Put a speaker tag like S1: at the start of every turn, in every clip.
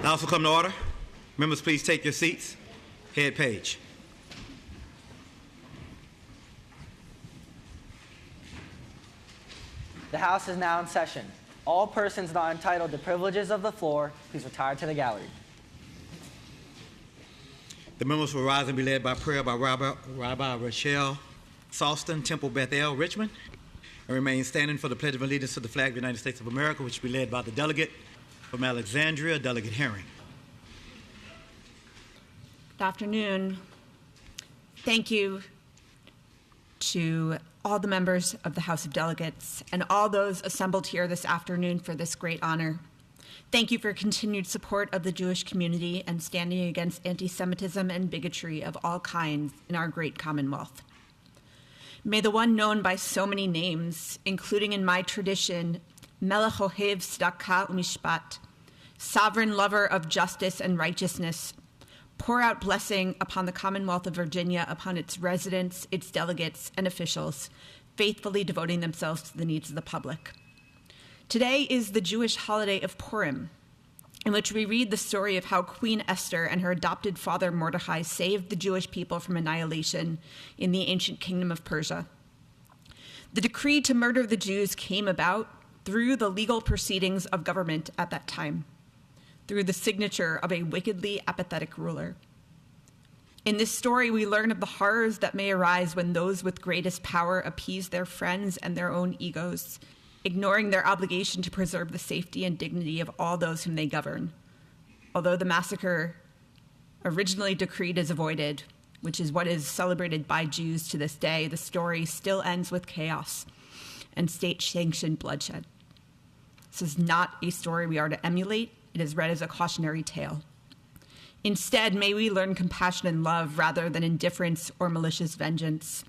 S1: House will come to order. Members, please take your seats. Head page.
S2: The House is now in session. All persons not entitled to privileges of the floor, please retire to the gallery.
S1: The members will rise and be led by prayer by Rabbi Rachel Salston, Temple Bethel, Richmond, and remain standing for the Pledge of Allegiance to the flag of the United States of America, which will be led by the delegate from Alexandria, Delegate Herring.
S3: Good afternoon. Thank you to all the members of the House of Delegates and all those assembled here this afternoon for this great honor. Thank you for continued support of the Jewish community and standing against anti-Semitism and bigotry of all kinds in our great Commonwealth. May the one known by so many names, including in my tradition, Melech Ohev Tzedakah U'Mishpat, sovereign lover of justice and righteousness, pour out blessing upon the Commonwealth of Virginia, upon its residents, its delegates, and officials, faithfully devoting themselves to the needs of the public. Today is the Jewish holiday of Purim, in which we read the story of how Queen Esther and her adopted father Mordecai saved the Jewish people from annihilation in the ancient kingdom of Persia. The decree to murder the Jews came about through the legal proceedings of government at that time, through the signature of a wickedly apathetic ruler. In this story, we learn of the horrors that may arise when those with greatest power appease their friends and their own egos, ignoring their obligation to preserve the safety and dignity of all those whom they govern. Although the massacre originally decreed is avoided, which is what is celebrated by Jews to this day, the story still ends with chaos and state-sanctioned bloodshed. This is not a story we are to emulate. It is read as a cautionary tale. Instead, may we learn compassion and love rather than indifference or malicious vengeance.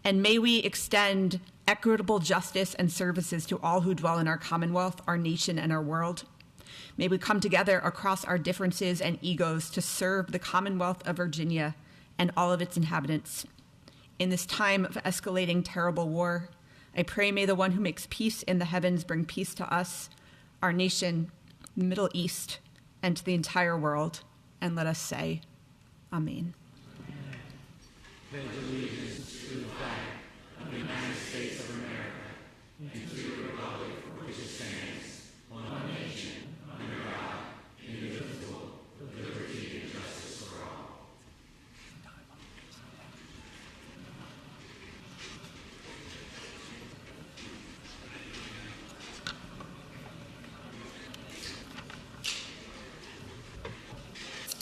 S3: And may we extend equitable justice and services to all who dwell in our Commonwealth, our nation, and our world. May we come together across our differences and egos to serve the Commonwealth of Virginia and all of its inhabitants. In this time of escalating terrible war, I pray may the one who makes peace in the heavens bring peace to us, our nation, the Middle East, and to the entire world. And let us say, Amen.
S4: Pledge allegiance to the flag of the United States of America and to the republic for which it stands, one nation, under God, indivisible, with liberty and justice for all.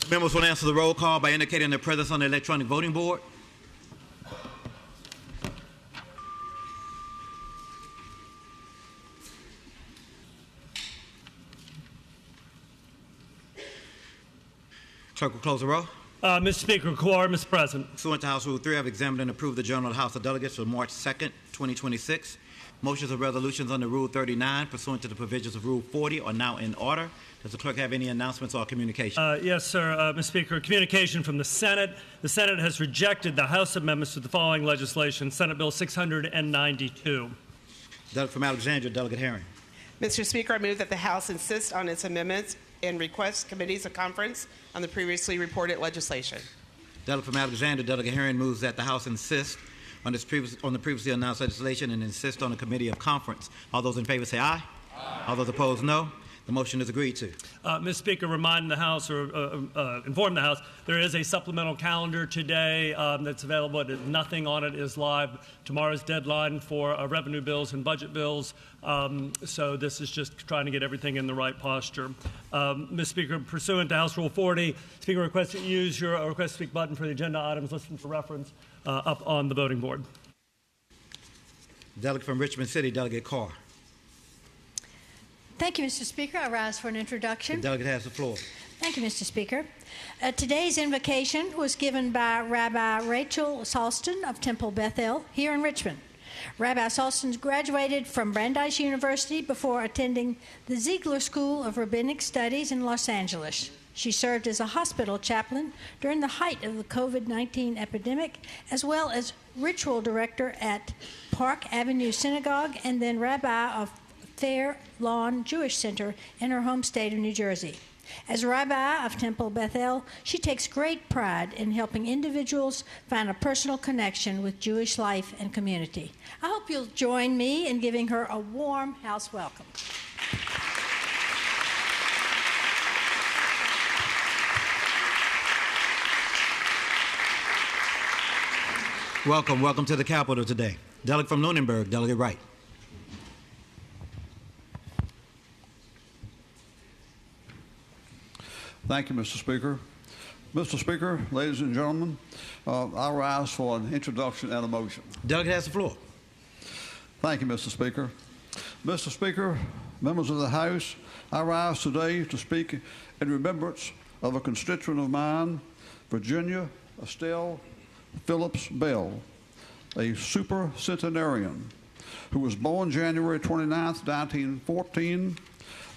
S1: Members will answer the roll call by indicating their presence on the electronic voting board. Clerk will close the roll.
S5: Mr. Speaker, quorum is present.
S1: Pursuant to House Rule 3, I have examined and approved the Journal of the House of Delegates for March 2nd, 2026. Motions of resolutions under Rule 39 pursuant to the provisions of Rule 40 are now in order. Does the clerk have any announcements or communication?
S5: Yes, sir. Mr. Speaker, communication from the Senate. The Senate has rejected the House amendments to the following legislation, Senate Bill 692.
S1: Delegate from Alexandria, Delegate Herring.
S6: Mr. Speaker, I move that the House insist on its amendments and request committees of conference on the previously reported legislation.
S1: Delegate from Alexandria, Delegate Herring, moves that the House insist on the previously announced legislation and insist on a committee of conference. All those in favor say aye. Aye. All those opposed, no. The motion is agreed to.
S5: Mr. Speaker, remind the House or inform the House there is a supplemental calendar today that's available. Nothing on it is live. Tomorrow's deadline for revenue bills and budget bills. So this is just trying to get everything in the right posture. Mr. Speaker, pursuant to House Rule 40, Speaker requests that you use your request to speak button for the agenda items listed for reference up on the voting board.
S1: Delegate from Richmond City, Delegate Carr.
S7: Thank you, Mr. Speaker. I rise for an introduction.
S1: The delegate has the floor.
S7: Thank you, Mr. Speaker. Today's invocation was given by Rabbi Rachel Salston of Temple Bethel here in Richmond. Rabbi Salston graduated from Brandeis University before attending the Ziegler School of Rabbinic Studies in Los Angeles. She served as a hospital chaplain during the height of the COVID-19 epidemic, as well as ritual director at Park Avenue Synagogue and then rabbi of Fair Lawn Jewish Center in her home state of New Jersey. As Rabbi of Temple Bethel, she takes great pride in helping individuals find a personal connection with Jewish life and community. I hope you'll join me in giving her a warm house welcome.
S1: Welcome to the Capitol today. Delegate from Lunenburg, Delegate Wright.
S8: Thank you, Mr. Speaker. Mr. Speaker, ladies and gentlemen, I rise for an introduction and a motion.
S1: Delegate has the floor.
S8: Thank you, Mr. Speaker. Mr. Speaker, members of the House, I rise today to speak in remembrance of a constituent of mine, Virginia Estelle Phillips Bell, a supercentenarian who was born January 29, 1914,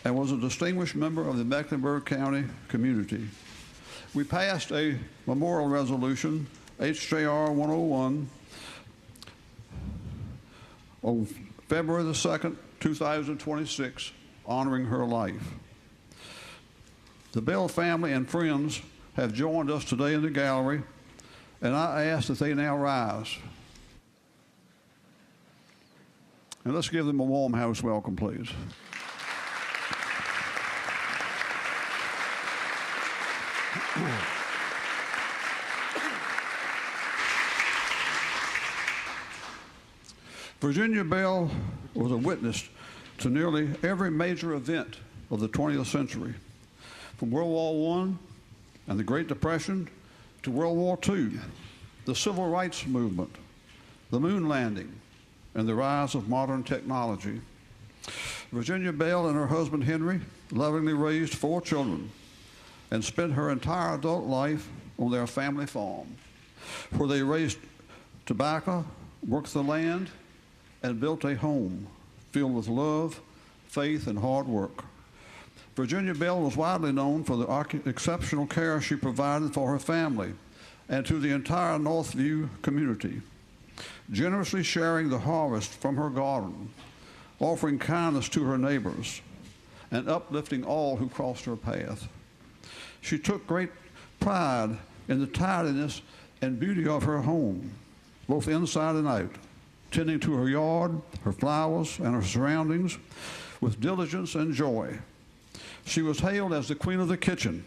S8: and was a distinguished member of the Mecklenburg County community. We passed a memorial resolution, HJR 101, on February the 2nd, 2026, honoring her life. The Bell family and friends have joined us today in the gallery, and I ask that they now rise. And let's give them a warm house welcome, please. Virginia Bell was a witness to nearly every major event of the 20th century, from World War I and the Great Depression to World War II, the Civil Rights Movement, the moon landing, and the rise of modern technology. Virginia Bell and her husband Henry lovingly raised 4 children and spent her entire adult life on their family farm, where they raised tobacco, worked the land, and built a home filled with love, faith, and hard work. Virginia Bell was widely known for the exceptional care she provided for her family and to the entire Northview community, generously sharing the harvest from her garden, offering kindness to her neighbors, and uplifting all who crossed her path. She took great pride in the tidiness and beauty of her home, both inside and out, tending to her yard, her flowers, and her surroundings with diligence and joy. She was hailed as the queen of the kitchen,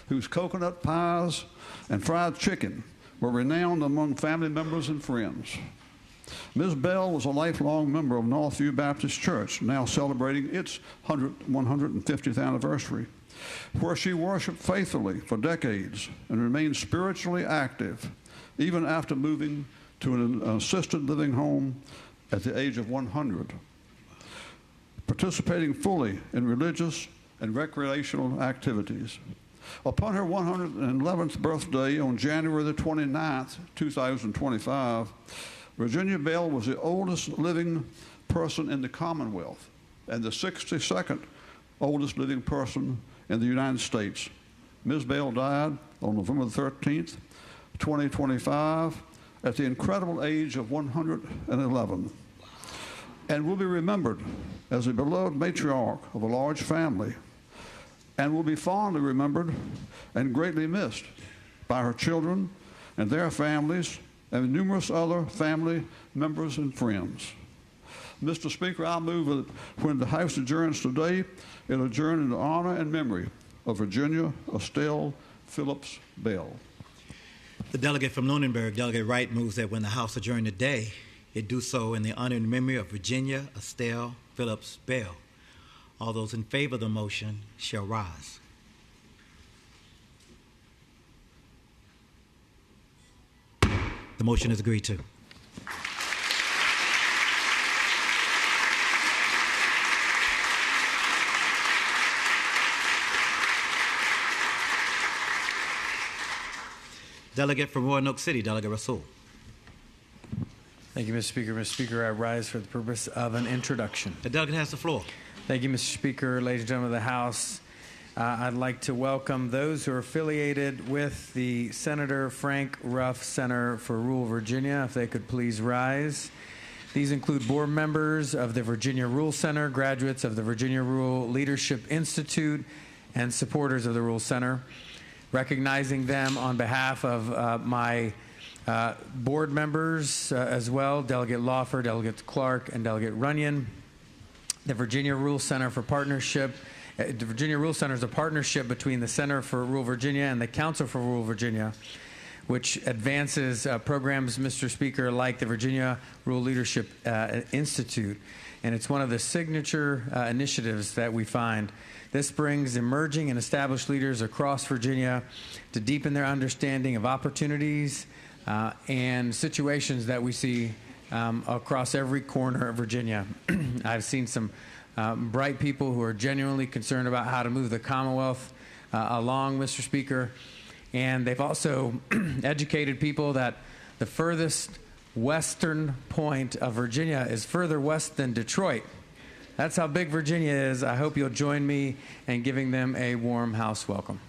S8: whose coconut pies and fried chicken were renowned among family members and friends. Ms. Bell was a lifelong member of Northview Baptist Church, now celebrating its 150th anniversary, where she worshiped faithfully for decades and remained spiritually active, even after moving to an assisted living home at the age of 100, participating fully in religious and recreational activities. Upon her 111th birthday on January the 29th, 2025, Virginia Bell was the oldest living person in the Commonwealth and the 62nd oldest living person in the United States. Ms. Bell died on November the 13th, 2025, at the incredible age of 111, and will be remembered as a beloved matriarch of a large family, and will be fondly remembered and greatly missed by her children and their families and numerous other family members and friends. Mr. Speaker, I move that when the House adjourns today, it adjourn in the honor and memory of Virginia Estelle Phillips Bell.
S1: The delegate from Lunenburg, Delegate Wright, moves that when the House adjourn today, it do so in the honor and memory of Virginia Estelle Phillips Bell. All those in favor of the motion shall rise. The motion is agreed to. Delegate from Roanoke City, Delegate Rasul.
S9: Thank you, Mr. Speaker. Mr. Speaker, I rise for the purpose of an introduction.
S1: The delegate has the floor.
S9: Thank you, Mr. Speaker. Ladies and gentlemen of the House, I'd like to welcome those who are affiliated with the Senator Frank Ruff Center for Rural Virginia, if they could please rise. These include board members of the Virginia Rural Center, graduates of the Virginia Rural Leadership Institute, and supporters of the Rule Center. Recognizing them on behalf of my board members as well, Delegate Lawfer, Delegate Clark, and Delegate Runyon. The Virginia Rule Center for Partnership. The Virginia Rule Center is a partnership between the Center for Rural Virginia and the Council for Rural Virginia, which advances programs, Mr. Speaker, like the Virginia Rural Leadership Institute. And it's one of the signature initiatives that we find. This brings emerging and established leaders across Virginia to deepen their understanding of opportunities and situations that we see across every corner of Virginia. I've seen some bright people who are genuinely concerned about how to move the Commonwealth along, Mr. Speaker. And they've also educated people that the furthest western point of Virginia is further west than Detroit. That's how big Virginia is. I hope you'll join me in giving them a warm house welcome.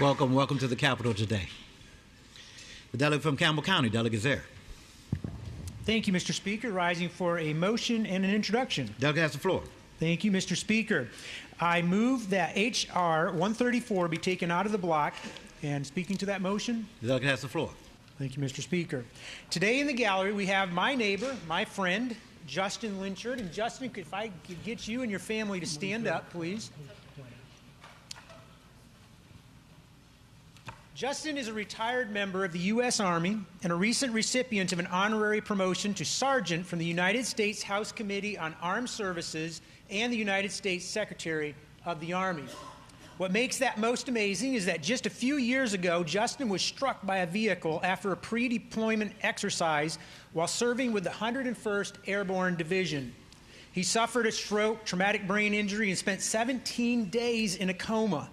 S1: Welcome to the Capitol today. The delegate from Campbell County, Delegate Zare.
S10: Thank you, Mr. Speaker. Rising for a motion and an introduction.
S1: Delegate has the floor.
S10: Thank you, Mr. Speaker. I move that H.R. 134 be taken out of the block. And speaking to that motion.
S1: The delegate has the floor.
S10: Thank you, Mr. Speaker. Today in the gallery we have my neighbor, my friend, Justin Lynchard. And Justin, if I could get you and your family to stand up, please. Justin is a retired member of the U.S. Army and a recent recipient of an honorary promotion to sergeant from the United States House Committee on Armed Services and the United States Secretary of the Army. What makes that most amazing is that just a few years ago, Justin was struck by a vehicle after a pre-deployment exercise while serving with the 101st Airborne Division. He suffered a stroke, traumatic brain injury, and spent 17 days in a coma.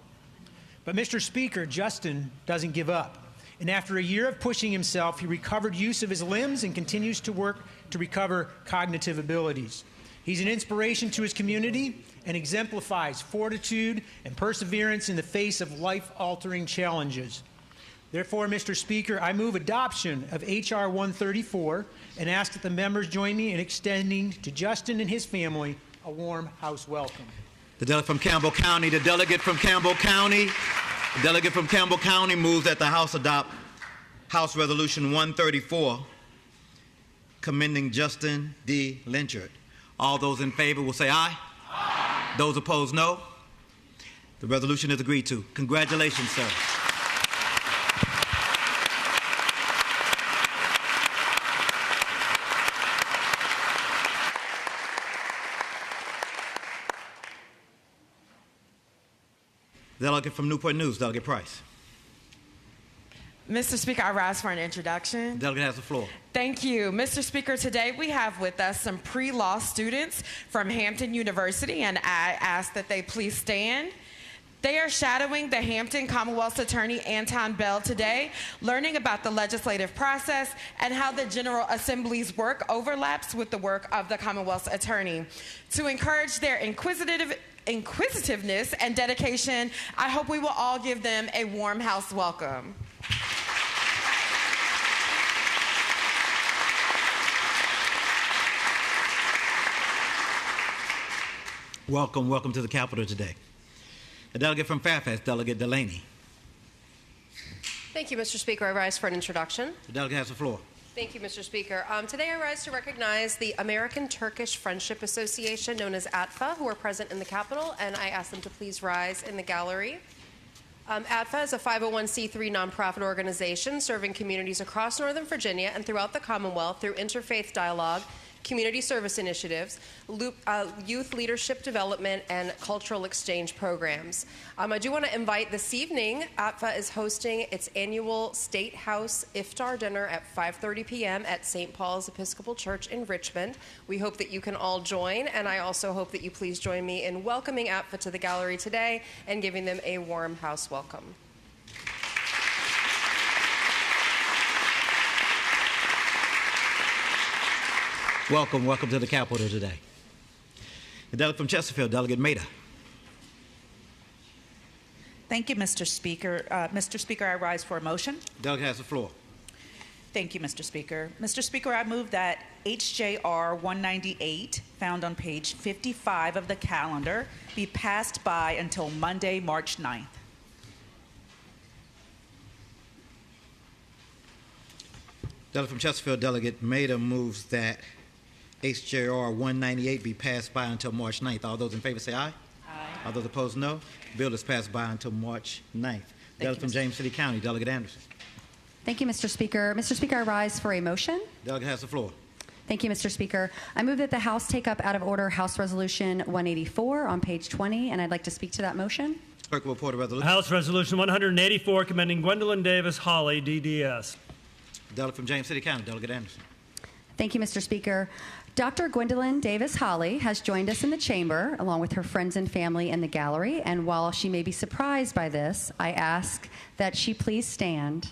S10: But Mr. Speaker, Justin doesn't give up. And after a year of pushing himself, he recovered use of his limbs and continues to work to recover cognitive abilities. He's an inspiration to his community and exemplifies fortitude and perseverance in the face of life-altering challenges. Therefore, Mr. Speaker, I move adoption of H.R. 134 and ask that the members join me in extending to Justin and his family a warm house welcome.
S1: The delegate from Campbell County, the delegate from Campbell County moves that the House adopt House Resolution 134, commending Justin D. Lynchard. All those in favor will say aye. Aye. Those opposed, no. The resolution is agreed to. Congratulations, sir. Delegate from Newport News, Delegate Price.
S11: Mr. Speaker, I rise for an introduction.
S1: Delegate has the floor.
S11: Thank you. Mr. Speaker, today we have with us some pre-law students from Hampton University, and I ask that they please stand. They are shadowing the Hampton Commonwealth's Attorney Anton Bell today, learning about the legislative process and how the General Assembly's work overlaps with the work of the Commonwealth's Attorney. To encourage their inquisitiveness and dedication, I hope we will all give them a warm house welcome.
S1: Welcome to the Capitol today. A delegate from Fairfax, Delegate Delaney.
S12: Thank you, Mr. Speaker. I rise for an introduction.
S1: The delegate has the floor.
S12: Thank you, Mr. Speaker. Today I rise to recognize the American-Turkish Friendship Association, known as ATFA, who are present in the Capitol, and I ask them to please rise in the gallery. ATFA is a 501c3 nonprofit organization serving communities across Northern Virginia and throughout the Commonwealth through interfaith dialogue, community service initiatives, youth leadership development, and cultural exchange programs. I do want to invite this evening, ATFA is hosting its annual State House Iftar Dinner at 5:30 p.m. at St. Paul's Episcopal Church in Richmond. We hope that you can all join, and I also hope that you please join me in welcoming ATFA to the gallery today and giving them a warm house welcome.
S1: Welcome to the Capitol today. The delegate from Chesterfield, Delegate Maida.
S13: Thank you, Mr. Speaker. Mr. Speaker, I rise for a motion.
S1: Delegate has the floor.
S13: Thank you, Mr. Speaker. Mr. Speaker, I move that HJR 198, found on page 55 of the calendar, be passed by until Monday, March 9th.
S1: Delegate from Chesterfield, Delegate Mader moves that HJR 198 be passed by until March 9th. All those in favor say aye.
S13: Aye.
S1: All those opposed, no. The bill is passed by until March 9th. Delegate from James City County, Delegate Anderson.
S14: Thank you, Mr. Speaker. Mr. Speaker, I rise for a motion.
S1: Delegate has the floor.
S14: Thank you, Mr. Speaker. I move that the House take up out of order House Resolution 184 on page 20, and I'd like to speak to that motion.
S1: Clerk will report a resolution.
S5: House Resolution 184 commending Gwendolyn Davis Holly, DDS.
S1: Delegate from James City County, Delegate Anderson.
S14: Thank you, Mr. Speaker. Dr. Gwendolyn Davis Holly has joined us in the chamber, along with her friends and family in the gallery, and while she may be surprised by this, I ask that she please stand.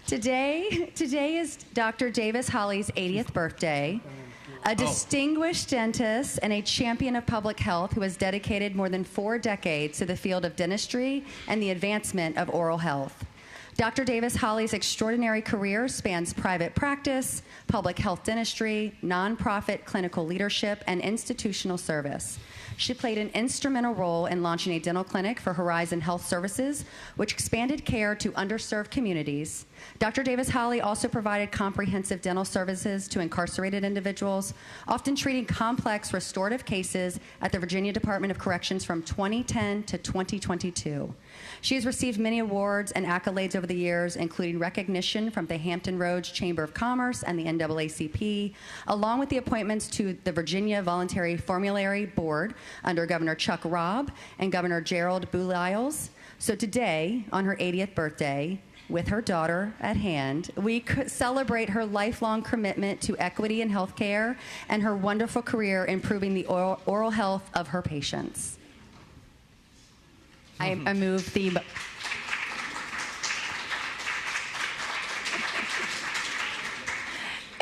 S14: Today is Dr. Davis Holly's 80th birthday. A distinguished dentist and a champion of public health who has dedicated more than 4 decades to the field of dentistry and the advancement of oral health. Dr. Davis Holly's extraordinary career spans private practice, public health dentistry, nonprofit clinical leadership, and institutional service. She played an instrumental role in launching a dental clinic for Horizon Health Services, which expanded care to underserved communities. Dr. Davis Holly also provided comprehensive dental services to incarcerated individuals, often treating complex restorative cases at the Virginia Department of Corrections from 2010 to 2022. She has received many awards and accolades over the years, including recognition from the Hampton Roads Chamber of Commerce and the NAACP, along with the appointments to the Virginia Voluntary Formulary Board under Governor Chuck Robb and Governor Gerald Bouliles. So today, on her 80th birthday, with her daughter at hand, we celebrate her lifelong commitment to equity in healthcare and her wonderful career improving the oral health of her patients. I move the...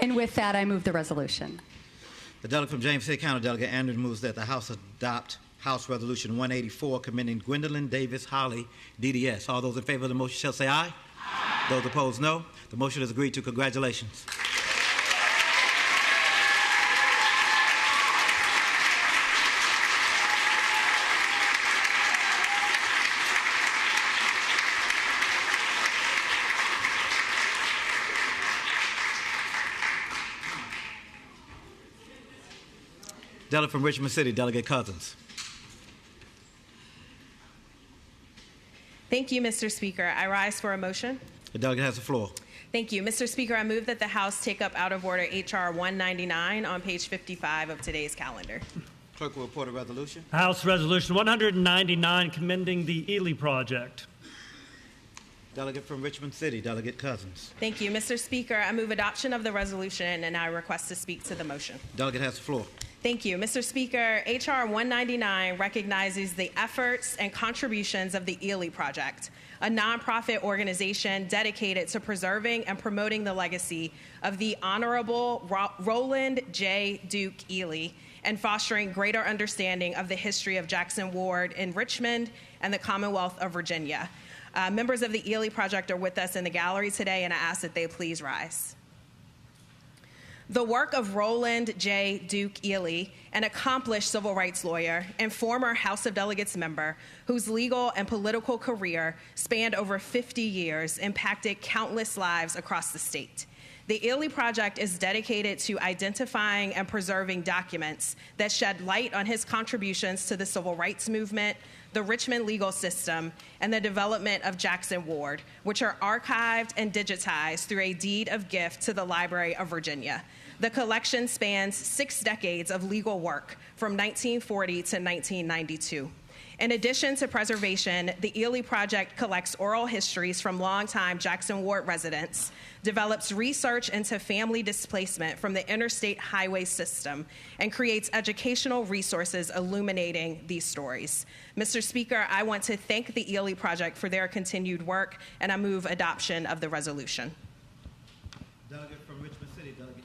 S14: And with that, I move the resolution.
S1: The delegate from James City County, Delegate Anderson, moves that the House adopt House Resolution 184 commending Gwendolyn Davis Holly, DDS. All those in favor of the motion shall say aye. Aye. Those opposed, no. The motion is agreed to. Congratulations. Delegate from Richmond City, Delegate Cousins.
S15: Thank you, Mr. Speaker. I rise for a motion.
S1: The delegate has the floor.
S15: Thank you. Mr. Speaker, I move that the House take up out of order H.R. 199 on page 55 of today's calendar.
S1: Clerk will report a resolution.
S5: House Resolution 199 commending the Ely Project.
S1: Delegate from Richmond City, Delegate Cousins.
S15: Thank you. Mr. Speaker, I move adoption of the resolution, and I request to speak to the motion.
S1: Delegate has the floor.
S15: Thank you. Mr. Speaker, H.R. 199 recognizes the efforts and contributions of the Ely Project, a nonprofit organization dedicated to preserving and promoting the legacy of the Honorable Roland J. Duke Ely and fostering greater understanding of the history of Jackson Ward in Richmond and the Commonwealth of Virginia. Members of the Ely Project are with us in the gallery today, and I ask that they please rise. The work of Roland J. Duke Ely, an accomplished civil rights lawyer and former House of Delegates member whose legal and political career spanned over 50 years, impacted countless lives across the state. The Ely Project is dedicated to identifying and preserving documents that shed light on his contributions to the civil rights movement, the Richmond legal system, and the development of Jackson Ward, which are archived and digitized through a deed of gift to the Library of Virginia. The collection spans 6 decades of legal work from 1940 to 1992. In addition to preservation, the Ely Project collects oral histories from longtime Jackson Ward residents, develops research into family displacement from the interstate highway system, and creates educational resources illuminating these stories. Mr. Speaker, I want to thank the Ely Project for their continued work, and I move adoption of the resolution.
S1: Delegate from Richmond City, Delegate.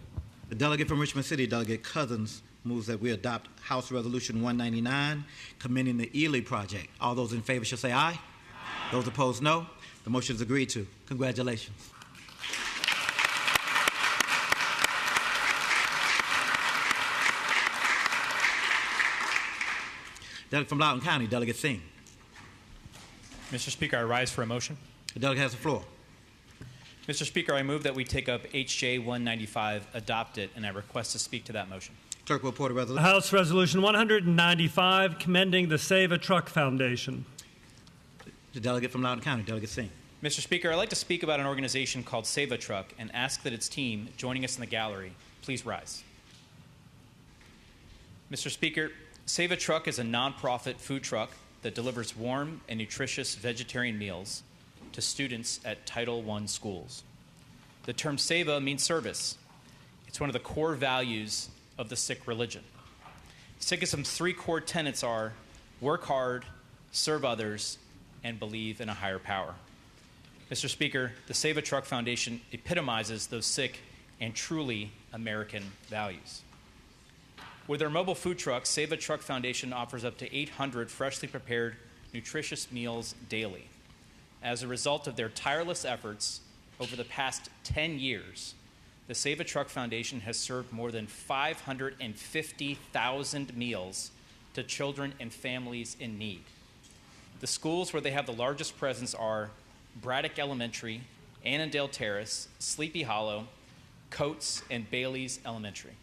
S1: The delegate from Richmond City, Delegate Cousins, moves that we adopt House Resolution 199, commending the Ely Project. All those in favor shall say aye. Aye. Those opposed, no. The motion is agreed to. Congratulations. Delegate from Loudoun County, Delegate Singh.
S16: Mr. Speaker, I rise for a motion.
S1: The delegate has the floor.
S16: Mr. Speaker, I move that we take up HJ 195, adopt it, and I request to speak to that motion.
S1: Clerk will report a resolution.
S5: House Resolution 195, commending the Save a Truck Foundation.
S1: The delegate from Loudoun County, Delegate Singh.
S16: Mr. Speaker, I'd like to speak about an organization called Save a Truck and ask that its team, joining us in the gallery, please rise. Mr. Speaker, Save a Truck is a nonprofit food truck that delivers warm and nutritious vegetarian meals to students at Title I schools. The term Seva means service. It's one of the core values of the Sikh religion. Sikhism's three core tenets are work hard, serve others, and believe in a higher power. Mr. Speaker, the Save a Truck Foundation epitomizes those Sikh and truly American values. With their mobile food trucks, Save a Truck Foundation offers up to 800 freshly prepared, nutritious meals daily. As a result of their tireless efforts over the past 10 years, the Save a Truck Foundation has served more than 550,000 meals to children and families in need. The schools where they have the largest presence are Braddock Elementary, Annandale Terrace, Sleepy Hollow, Coates, and Bailey's Elementary.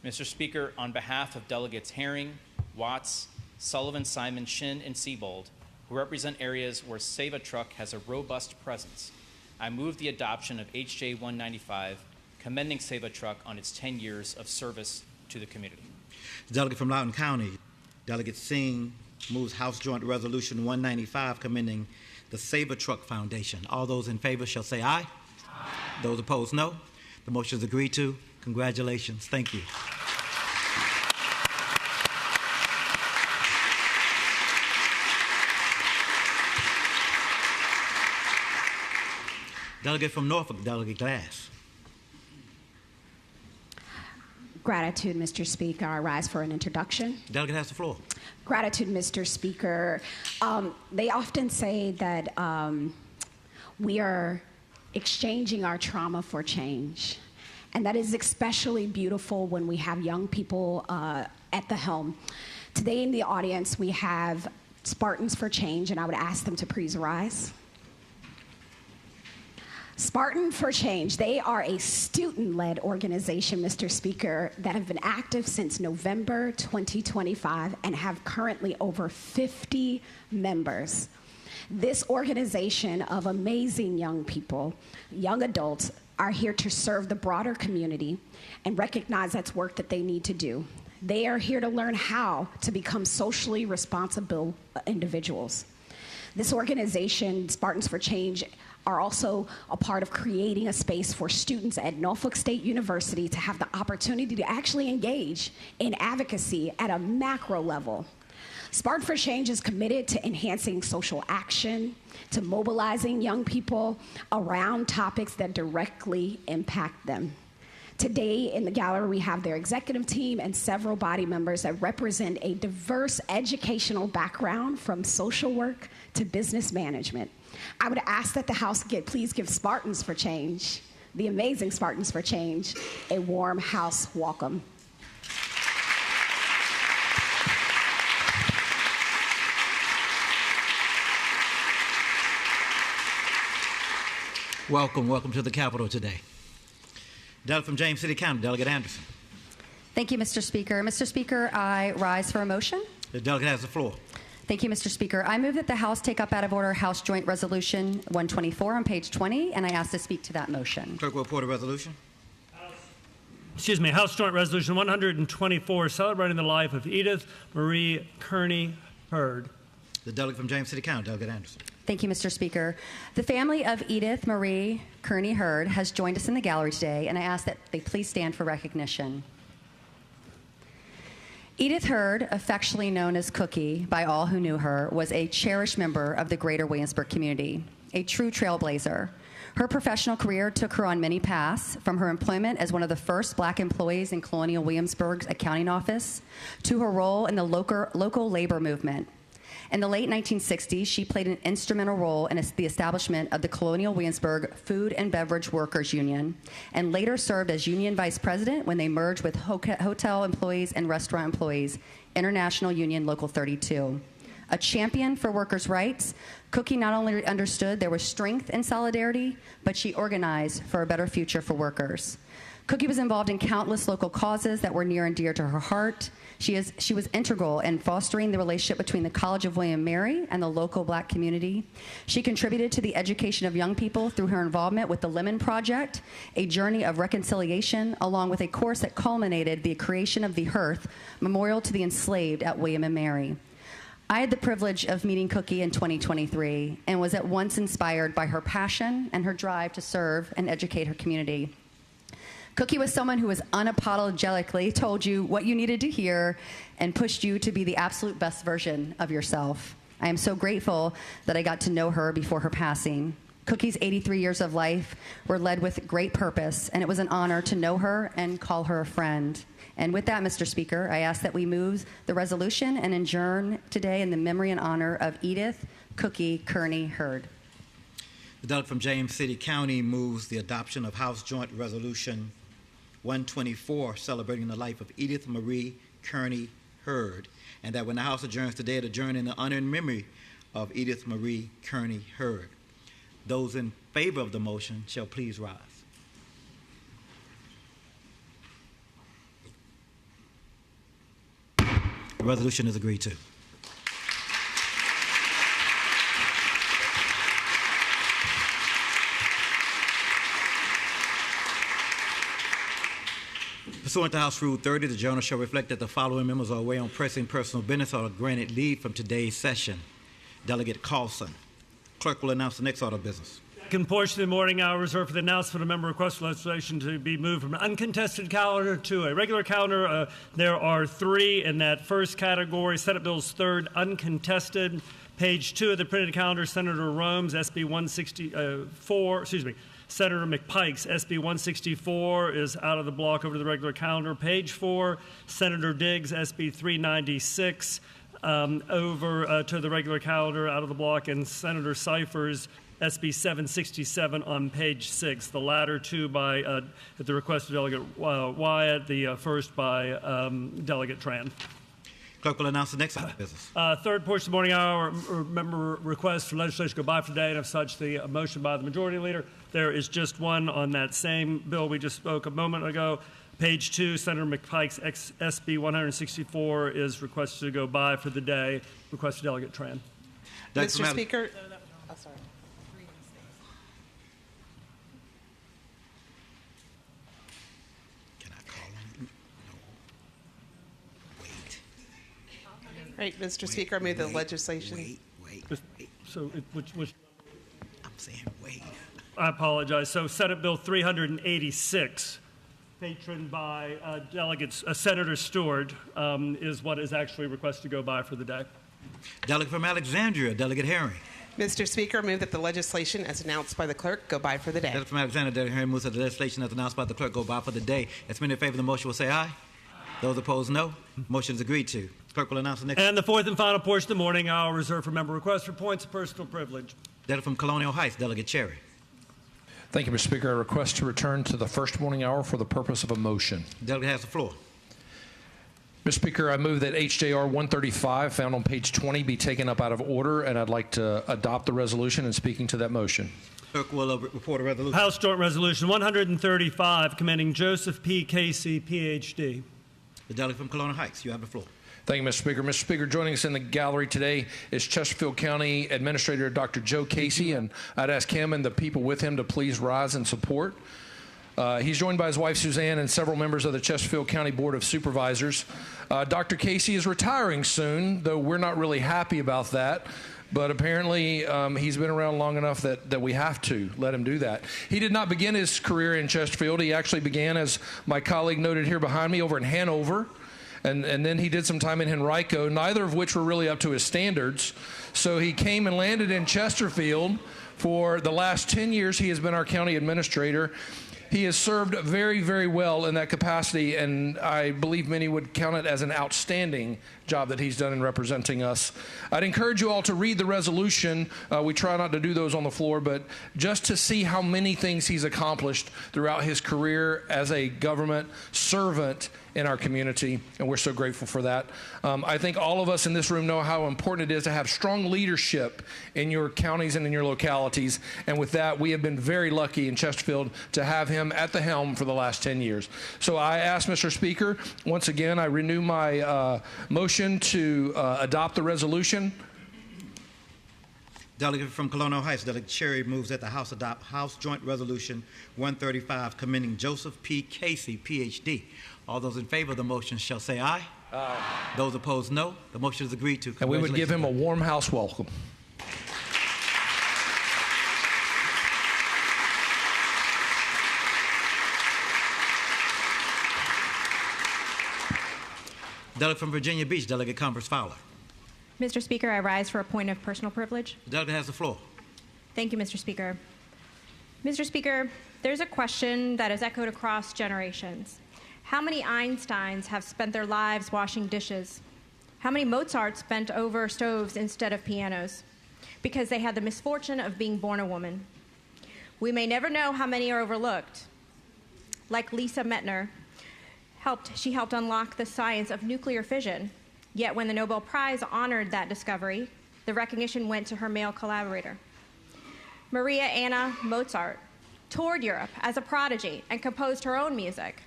S16: Mr. Speaker, on behalf of Delegates Herring, Watts, Sullivan, Simon, Shin, and Siebold, who represent areas where Save a Truck has a robust presence, I move the adoption of HJ 195, commending Save a Truck on its 10 years of service to the community.
S1: The delegate from Loudoun County, Delegate Singh, moves House Joint Resolution 195, commending the Save a Truck Foundation. All those in favor shall say aye. Aye. Those opposed, no. The motion is agreed to. Congratulations. Thank you. Delegate from Norfolk, Delegate Glass.
S17: Gratitude, Mr. Speaker. I rise for an introduction.
S1: Delegate has the floor.
S17: Gratitude, Mr. Speaker. They often say that we are exchanging our trauma for change. And that is especially beautiful when we have young people at the helm. Today in the audience, we have Spartans for Change, and I would ask them to please rise. Spartan for Change, they are a student-led organization, Mr. Speaker, that have been active since November 2025 and have currently over 50 members. This organization of amazing young people, young adults, are here to serve the broader community and recognize that's work that they need to do. They are here to learn how to become socially responsible individuals. This organization, Spartans for Change, are also a part of creating a space for students at Norfolk State University to have the opportunity to actually engage in advocacy at a macro level. Spartan for Change is committed to enhancing social action, to mobilizing young people around topics that directly impact them. Today in the gallery, we have their executive team and several body members that represent a diverse educational background from social work to business management. I would ask that the House please give Spartans for Change, the amazing Spartans for Change, a warm House welcome.
S1: Welcome to the Capitol today. Delegate from James City County, Delegate Anderson.
S14: Thank you, Mr. Speaker. Mr. Speaker, I rise for a motion.
S1: The delegate has the floor.
S14: Thank you, Mr. Speaker. I move that the House take up out of order House Joint Resolution 124 on page 20, and I ask to speak to that motion.
S1: Clerk will report a resolution.
S5: House Joint Resolution 124, celebrating the life of Edith Marie Kearney Hurd.
S1: The delegate from James City County, Delegate Anderson.
S14: Thank you, Mr. Speaker. The family of Edith Marie Kearney Hurd has joined us in the gallery today, and I ask that they please stand for recognition. Edith Hurd, affectionately known as Cookie by all who knew her, was a cherished member of the greater Williamsburg community, a true trailblazer. Her professional career took her on many paths, from her employment as one of the first black employees in Colonial Williamsburg's accounting office to her role in the local labor movement. In the late 1960s, she played an instrumental role in the establishment of the Colonial Williamsburg Food and Beverage Workers Union, and later served as union vice president when they merged with Hotel Employees and Restaurant Employees, International Union Local 32. A champion for workers' rights, Cookie not only understood there was strength in solidarity, but she organized for a better future for workers. Cookie was involved in countless local causes that were near and dear to her heart. She was integral in fostering the relationship between the College of William & Mary and the local black community. She contributed to the education of young people through her involvement with the Lemon Project, a journey of reconciliation, along with a course that culminated the creation of the Hearth, Memorial to the Enslaved at William & Mary. I had the privilege of meeting Cookie in 2023 and was at once inspired by her passion and her drive to serve and educate her community. Cookie was someone who was unapologetically told you what you needed to hear and pushed you to be the absolute best version of yourself. I am so grateful that I got to know her before her passing. Cookie's 83 years of life were led with great purpose, and it was an honor to know her and call her a friend. And with that, Mr. Speaker, I ask that we move the resolution and adjourn today in the memory and honor of Edith Cookie Kearney Hurd.
S1: The delegate from James City County moves the adoption of House Joint Resolution 124, celebrating the life of Edith Marie Kearney Hurd, and that when the House adjourns today, it adjourn in the honor and memory of Edith Marie Kearney Hurd. Those in favor of the motion shall please rise. The resolution is agreed to. Pursuant to House Rule 30, the journal shall reflect that the following members are away on pressing personal business or are granted leave from today's session. Delegate Carlson. Clerk will announce the next order of business.
S5: Second portion of the morning hour reserved for the announcement of member request for legislation to be moved from an uncontested calendar to a regular calendar. There are three in that first category. Senate Bill's third uncontested. Page 2 of the printed calendar, Senator Rome's SB 164, Senator McPike's SB 164 is out of the block over to the regular calendar. Page 4, Senator Diggs' SB 396 over to the regular calendar out of the block, and Senator Cypher's SB 767 on page 6. The latter two by, at the request of Delegate Wyatt, the first by Delegate Tran.
S1: Clerk will announce the next order of business.
S5: Third portion of the morning hour, member request for legislation to go by for today, and as such, the motion by the majority leader. There is just one on that same bill we just spoke a moment ago. Page 2, Senator McPike's SB 164 is requested to go by for the day. Request Delegate Tran.
S6: Mr. Speaker. Oh, sorry.
S1: Can I call on? No. Wait.
S6: Right, Mr. Speaker, I move the legislation.
S1: Wait.
S5: So, which
S1: I'm saying wait.
S5: I apologize. So, Senate Bill 386, patroned by delegates, Senator Stewart, is what is actually requested to go by for the day.
S1: Delegate from Alexandria, Delegate Herring.
S6: Mr. Speaker, I move that the legislation, as announced by the clerk, go by for the day.
S1: Delegate from Alexandria, Delegate Herring moves that the legislation, as announced by the clerk, go by for the day. As many in favor of the motion will say aye. Those opposed, no. Motion is agreed to. Clerk will announce the next.
S5: And the fourth and final portion of the morning hour reserved for member requests for points of personal privilege.
S1: Delegate from Colonial Heights, Delegate Cherry.
S18: Thank you, Mr. Speaker. I request to return to the first morning hour for the purpose of a motion.
S1: Delegate has the floor.
S18: Mr. Speaker, I move that HJR 135, found on page 20, be taken up out of order, and I'd like to adopt the resolution and speaking to that motion.
S1: Clerk will report a resolution.
S5: House Joint Resolution 135, commending Joseph P. Casey, Ph.D.
S1: The delegate from Colonial Heights, you have the floor.
S18: Thank you, Mr. Speaker. Mr. Speaker, joining us in the gallery today is Chesterfield County Administrator Dr. Joe Casey, and I'd ask him and the people with him to please rise in support. He's joined by his wife, Suzanne, and several members of the Chesterfield County Board of Supervisors. Dr. Casey is retiring soon, though we're not really happy about that. But apparently, he's been around long enough that we have to let him do that. He did not begin his career in Chesterfield. He actually began, as my colleague noted here behind me, over in Hanover. And then he did some time in Henrico, neither of which were really up to his standards. So he came and landed in Chesterfield. For the last 10 years, he has been our county administrator. He has served very, very well in that capacity, and I believe many would count it as an outstanding job that he's done in representing us. I'd encourage you all to read the resolution. We try not to do those on the floor, but just to see how many things he's accomplished throughout his career as a government servant in our community, and we're so grateful for that. I think all of us in this room know how important it is to have strong leadership in your counties and in your localities, and with that, we have been very lucky in Chesterfield to have him at the helm for the last 10 years. So I ask Mr. Speaker, once again, I renew my motion to adopt the resolution.
S1: Delegate from Colonial Heights, Delegate Cherry, moves that the House adopt House Joint Resolution 135 commending Joseph P. Casey, Ph.D. All those in favor of the motion shall say aye. Aye. Those opposed, no. The motion is agreed to.
S18: And we would give him a warm house welcome.
S1: Delegate from Virginia Beach, Delegate Converse Fowler.
S19: Mr. Speaker, I rise for a point of personal privilege.
S1: The delegate has the floor.
S19: Thank you, Mr. Speaker. Mr. Speaker, there's a question that has echoed across generations. How many Einsteins have spent their lives washing dishes? How many Mozarts bent over stoves instead of pianos? Because they had the misfortune of being born a woman. We may never know how many are overlooked. Like Lisa Meitner, she helped unlock the science of nuclear fission. Yet when the Nobel Prize honored that discovery, the recognition went to her male collaborator. Maria Anna Mozart toured Europe as a prodigy and composed her own music,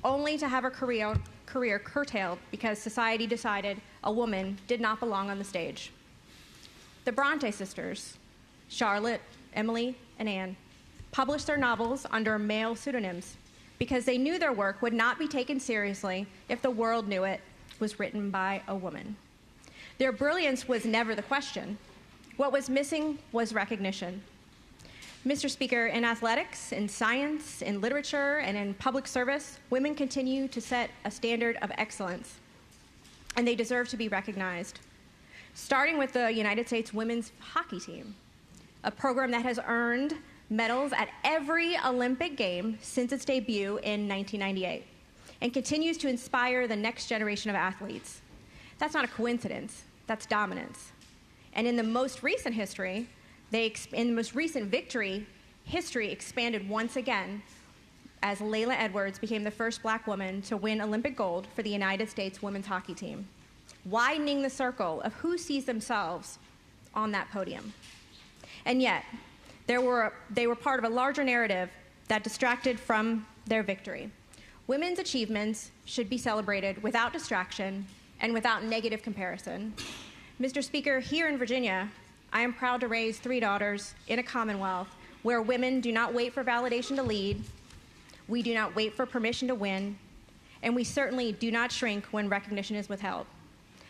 S19: only to have her career curtailed because society decided a woman did not belong on the stage. The Bronte sisters, Charlotte, Emily, and Anne, published their novels under male pseudonyms because they knew their work would not be taken seriously if the world knew it was written by a woman. Their brilliance was never the question. What was missing was recognition. Mr. Speaker, in athletics, in science, in literature, and in public service, women continue to set a standard of excellence, and they deserve to be recognized. Starting with the United States women's hockey team, a program that has earned medals at every Olympic game since its debut in 1998. And continues to inspire the next generation of athletes. That's not a coincidence, that's dominance. And in the most recent history, in the most recent victory, history expanded once again as Layla Edwards became the first black woman to win Olympic gold for the United States women's hockey team, widening the circle of who sees themselves on that podium. And yet, they were part of a larger narrative that distracted from their victory. Women's achievements should be celebrated without distraction and without negative comparison. Mr. Speaker, here in Virginia, I am proud to raise 3 daughters in a commonwealth where women do not wait for validation to lead, we do not wait for permission to win, and we certainly do not shrink when recognition is withheld.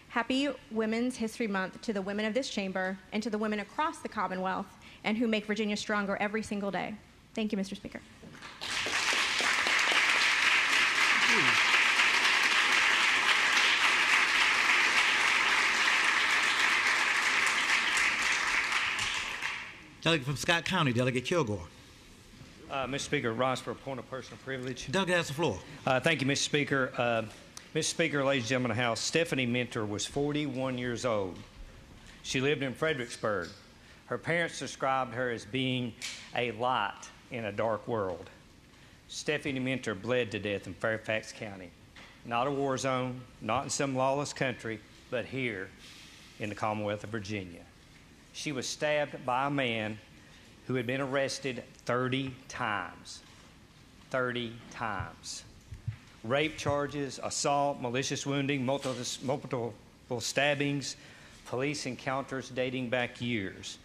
S19: Happy Women's History Month to the women of this chamber and to the women across the Commonwealth and who make Virginia stronger every single day. Thank you, Mr. Speaker.
S1: Delegate from Scott County, Delegate Kilgore.
S20: Mr. Speaker, rise for a point of personal privilege.
S1: Delegate has the floor.
S20: Thank you, Mr. Speaker. Mr. Speaker, ladies and gentlemen of the House, Stephanie Mentor was 41 years old. She lived in Fredericksburg. Her parents described her as being a light in a dark world. Stephanie Mentor bled to death in Fairfax County. Not a war zone, not in some lawless country, but here in the Commonwealth of Virginia. She was stabbed by a man who had been arrested 30 times. 30 times. Rape charges, assault, malicious wounding, multiple stabbings, police encounters dating back years.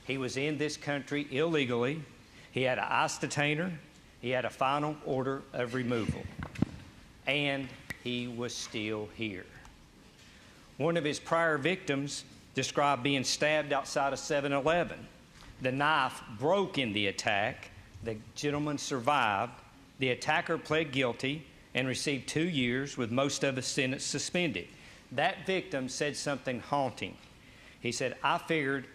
S20: He was in this country illegally. He had an ICE detainer. He had a final order of removal. And he was still here. One of his prior victims described being stabbed outside of 7-Eleven. The knife broke in the attack. The gentleman survived. The attacker pled guilty and received 2 years with most of his sentence suspended. That victim said something haunting. He said, I figured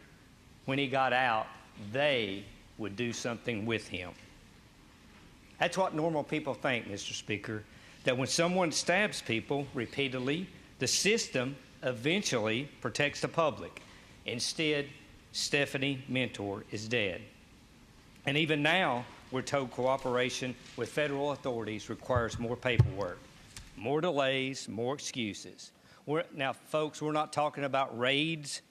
S20: when he got out, they would do something with him. That's what normal people think, Mr. Speaker, that when someone stabs people repeatedly, the system eventually protects the public. Instead, Stephanie Mentor is dead. And even now, we're told cooperation with federal authorities requires more paperwork, more delays, more excuses. Now, folks, we're not talking about raids.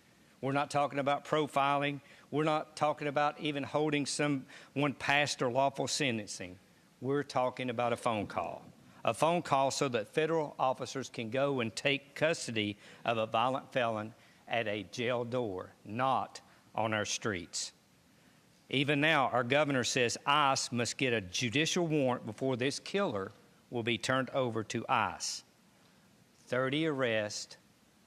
S20: We're not talking about profiling. We're not talking about even holding someone past their lawful sentencing. We're talking about a phone call so that federal officers can go and take custody of a violent felon at a jail door, not on our streets. Even now, our governor says ICE must get a judicial warrant before this killer will be turned over to ICE. 30 arrests,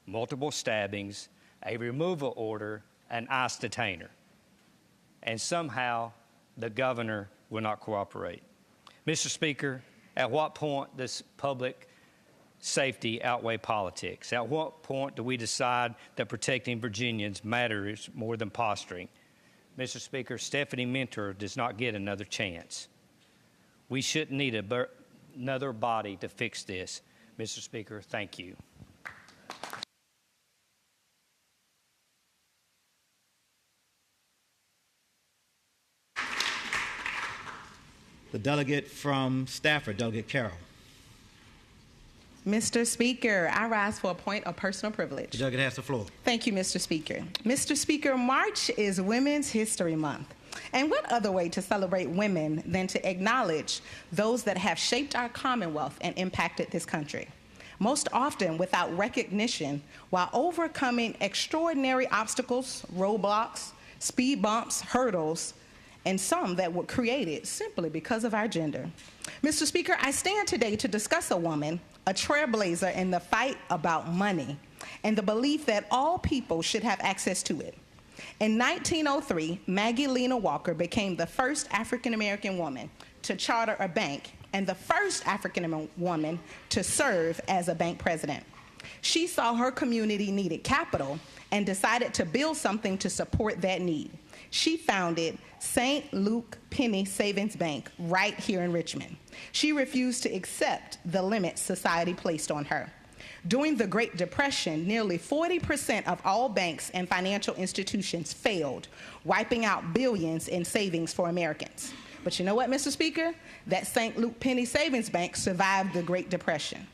S20: multiple stabbings, a removal order, an ICE detainer. And somehow the governor will not cooperate. Mr. Speaker, at what point does public safety outweigh politics? At what point do we decide that protecting Virginians matters more than posturing? Mr. Speaker, Stephanie Mentor does not get another chance. We shouldn't need another body to fix this. Mr. Speaker, thank you.
S1: The delegate from Stafford, Delegate Carroll.
S21: Mr. Speaker, I rise for a point of personal privilege.
S1: The delegate has the floor.
S21: Thank you, Mr. Speaker. Mr. Speaker, March is Women's History Month. And what other way to celebrate women than to acknowledge those that have shaped our Commonwealth and impacted this country? Most often without recognition, while overcoming extraordinary obstacles, roadblocks, speed bumps, hurdles, and some that were created simply because of our gender. Mr. Speaker, I stand today to discuss a woman, a trailblazer in the fight about money, and the belief that all people should have access to it. In 1903, Maggie Lena Walker became the first African-American woman to charter a bank and the first African woman to serve as a bank president. She saw her community needed capital and decided to build something to support that need. She founded St. Luke Penny Savings Bank right here in Richmond. She refused to accept the limits society placed on her. During the Great Depression, nearly 40% of all banks and financial institutions failed, wiping out billions in savings for Americans. But you know what, Mr. Speaker? That St. Luke Penny Savings Bank survived the Great Depression.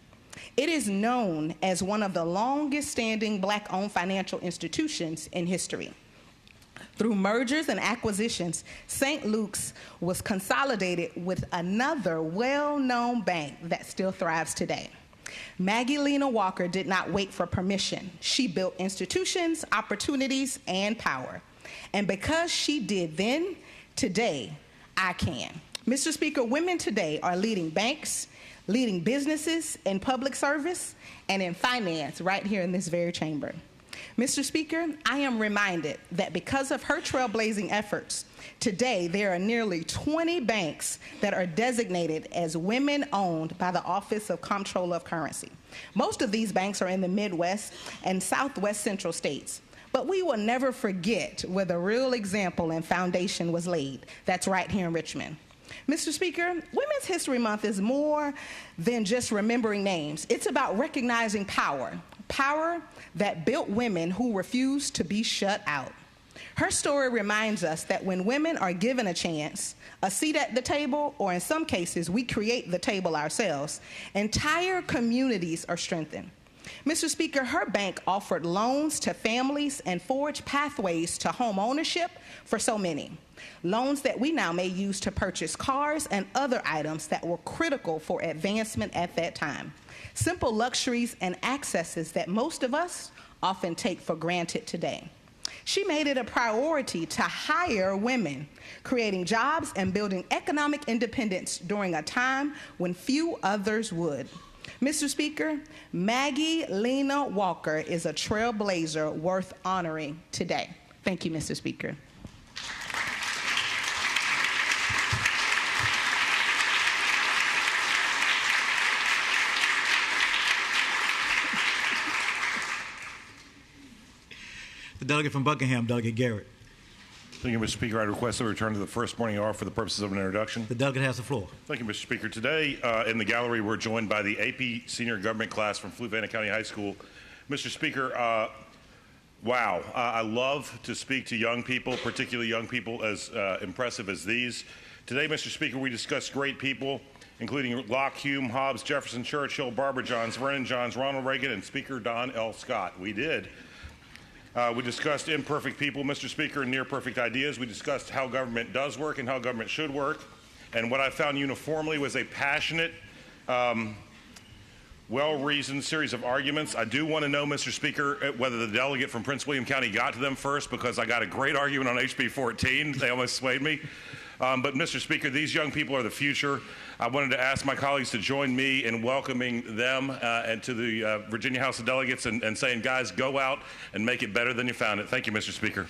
S21: It is known as one of the longest-standing black-owned financial institutions in history. Through mergers and acquisitions, St. Luke's was consolidated with another well-known bank that still thrives today. Maggie Lena Walker did not wait for permission. She built institutions, opportunities, and power. And because she did then, today, I can. Mr. Speaker, women today are leading banks, leading businesses in public service, and in finance right here in this very chamber. Mr. Speaker, I am reminded that because of her trailblazing efforts, today there are nearly 20 banks that are designated as women-owned by the Office of Comptroller of Currency. Most of these banks are in the Midwest and Southwest Central states. But we will never forget where the real example and foundation was laid. That's right here in Richmond. Mr. Speaker, Women's History Month is more than just remembering names. It's about recognizing power. Power that built women who refused to be shut out. Her story reminds us that when women are given a chance, a seat at the table, or in some cases, we create the table ourselves, entire communities are strengthened. Mr. Speaker, her bank offered loans to families and forged pathways to home ownership for so many. Loans that we now may use to purchase cars and other items that were critical for advancement at that time. Simple luxuries and accesses that most of us often take for granted today. She made it a priority to hire women, creating jobs and building economic independence during a time when few others would. Mr. Speaker, Maggie Lena Walker is a trailblazer worth honoring today. Thank you, Mr. Speaker.
S1: The delegate from Buckingham, Delegate Garrett.
S2: Thank you, Mr. Speaker. I request a return to the first morning hour for the purposes of an introduction.
S1: The delegate has the floor.
S2: Thank you, Mr. Speaker. Today in the gallery, we're joined by the AP Senior Government class from Fluvanna County High School. Mr. Speaker, wow. I love to speak to young people, particularly young people as impressive as these. Today, Mr. Speaker, we discussed great people, including Locke, Hume, Hobbes, Jefferson, Churchill, Barbara Johns, Vernon Johns, Ronald Reagan, and Speaker Don L. Scott. We did. We discussed imperfect people, Mr. Speaker, and near-perfect ideas. We discussed how government does work and how government should work. And what I found uniformly was a passionate, well-reasoned series of arguments. I do want to know, Mr. Speaker, whether the delegate from Prince William County got to them first, because I got a great argument on HB 14. They almost swayed me. But, Mr. Speaker, these young people are the future. I wanted to ask my colleagues to join me in welcoming them and to the Virginia House of Delegates and saying, guys, go out and make it better than you found it. Thank you, Mr. Speaker.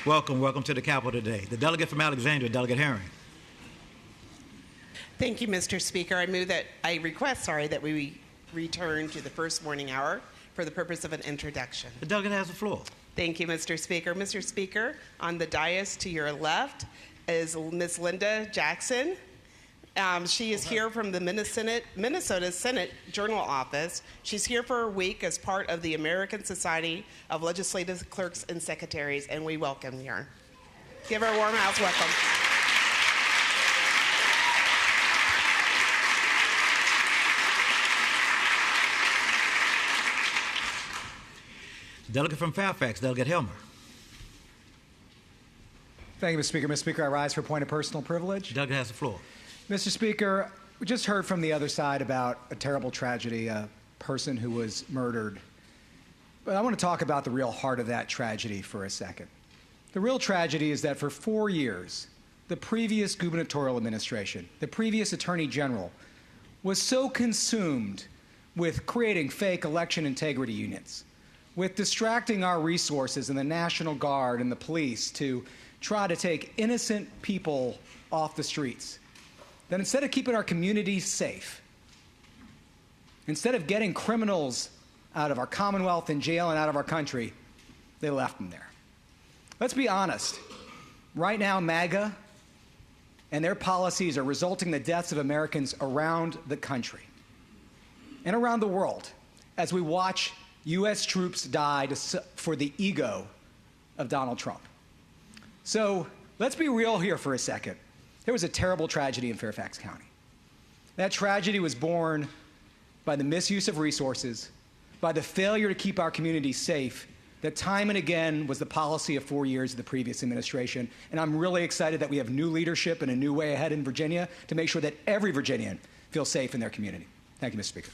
S1: Welcome to the Capitol today. The delegate from Alexandria, Delegate Herring.
S6: Thank you, Mr. Speaker. I request that we return to the first morning hour for the purpose of an introduction.
S1: The delegate has the floor.
S6: Thank you, Mr. Speaker. Mr. Speaker, on the dais to your left is Ms. Linda Jackson. She is here from the Minnesota Senate Journal Office. She's here for a week as part of the American Society of Legislative Clerks and Secretaries, and we welcome her. Give her a warm house welcome.
S1: Delegate from Fairfax, Delegate Helmer.
S22: Thank you, Mr. Speaker. Mr. Speaker, I rise for a point of personal privilege.
S1: Delegate has the floor.
S22: Mr. Speaker, we just heard from the other side about a terrible tragedy, a person who was murdered. But I want to talk about the real heart of that tragedy for a second. The real tragedy is that for 4 years, the previous gubernatorial administration, the previous attorney general, was so consumed with creating fake election integrity units, with distracting our resources in the National Guard and the police to try to take innocent people off the streets, that instead of keeping our communities safe, instead of getting criminals out of our Commonwealth and jail and out of our country, they left them there. Let's be honest. Right now, MAGA and their policies are resulting in the deaths of Americans around the country and around the world as we watch U.S. troops die for the ego of Donald Trump. So let's be real here for a second. There was a terrible tragedy in Fairfax County. That tragedy was born by the misuse of resources, by the failure to keep our communities safe, that time and again was the policy of 4 years of the previous administration. And I'm really excited that we have new leadership and a new way ahead in Virginia to make sure that every Virginian feels safe in their community. Thank you, Mr. Speaker.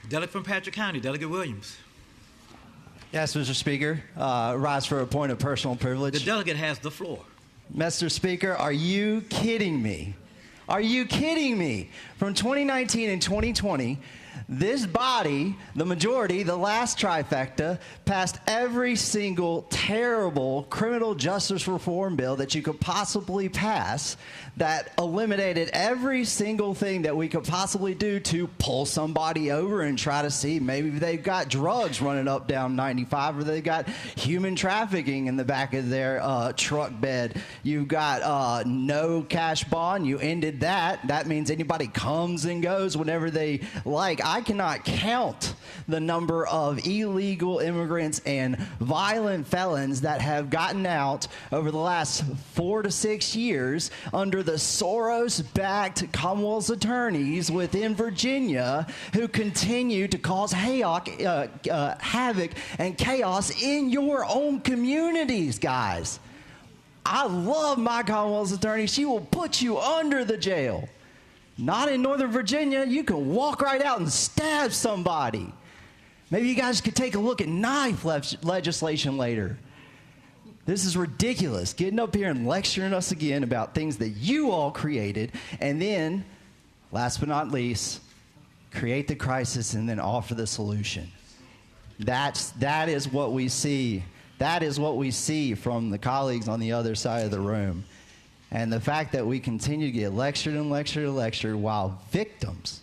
S1: Delegate from Patrick County, Delegate Williams.
S23: Yes, Mr. Speaker. Rise for a point of personal privilege.
S1: The delegate has the floor.
S23: Mr. Speaker, are you kidding me? Are you kidding me? From 2019 and 2020, this body, the majority, the last trifecta, passed every single terrible criminal justice reform bill that you could possibly pass that eliminated every single thing that we could possibly do to pull somebody over and try to see maybe they've got drugs running up down 95 or they got human trafficking in the back of their truck bed. You've got no cash bond. You ended that. That means anybody comes and goes whenever they like. I cannot count the number of illegal immigrants and violent felons that have gotten out over the last 4 to 6 years under the Soros-backed Commonwealth's attorneys within Virginia who continue to cause havoc and chaos in your own communities, guys. I love my Commonwealth's attorney. She will put you under the jail. Not in Northern Virginia. You can walk right out and stab somebody. Maybe you guys could take a look at knife legislation later. This is ridiculous, getting up here and lecturing us again about things that you all created. And then, last but not least, create the crisis, and then offer the solution. That is what we see. That is what we see from the colleagues on the other side of the room. And the fact that we continue to get lectured and lectured and lectured while victims,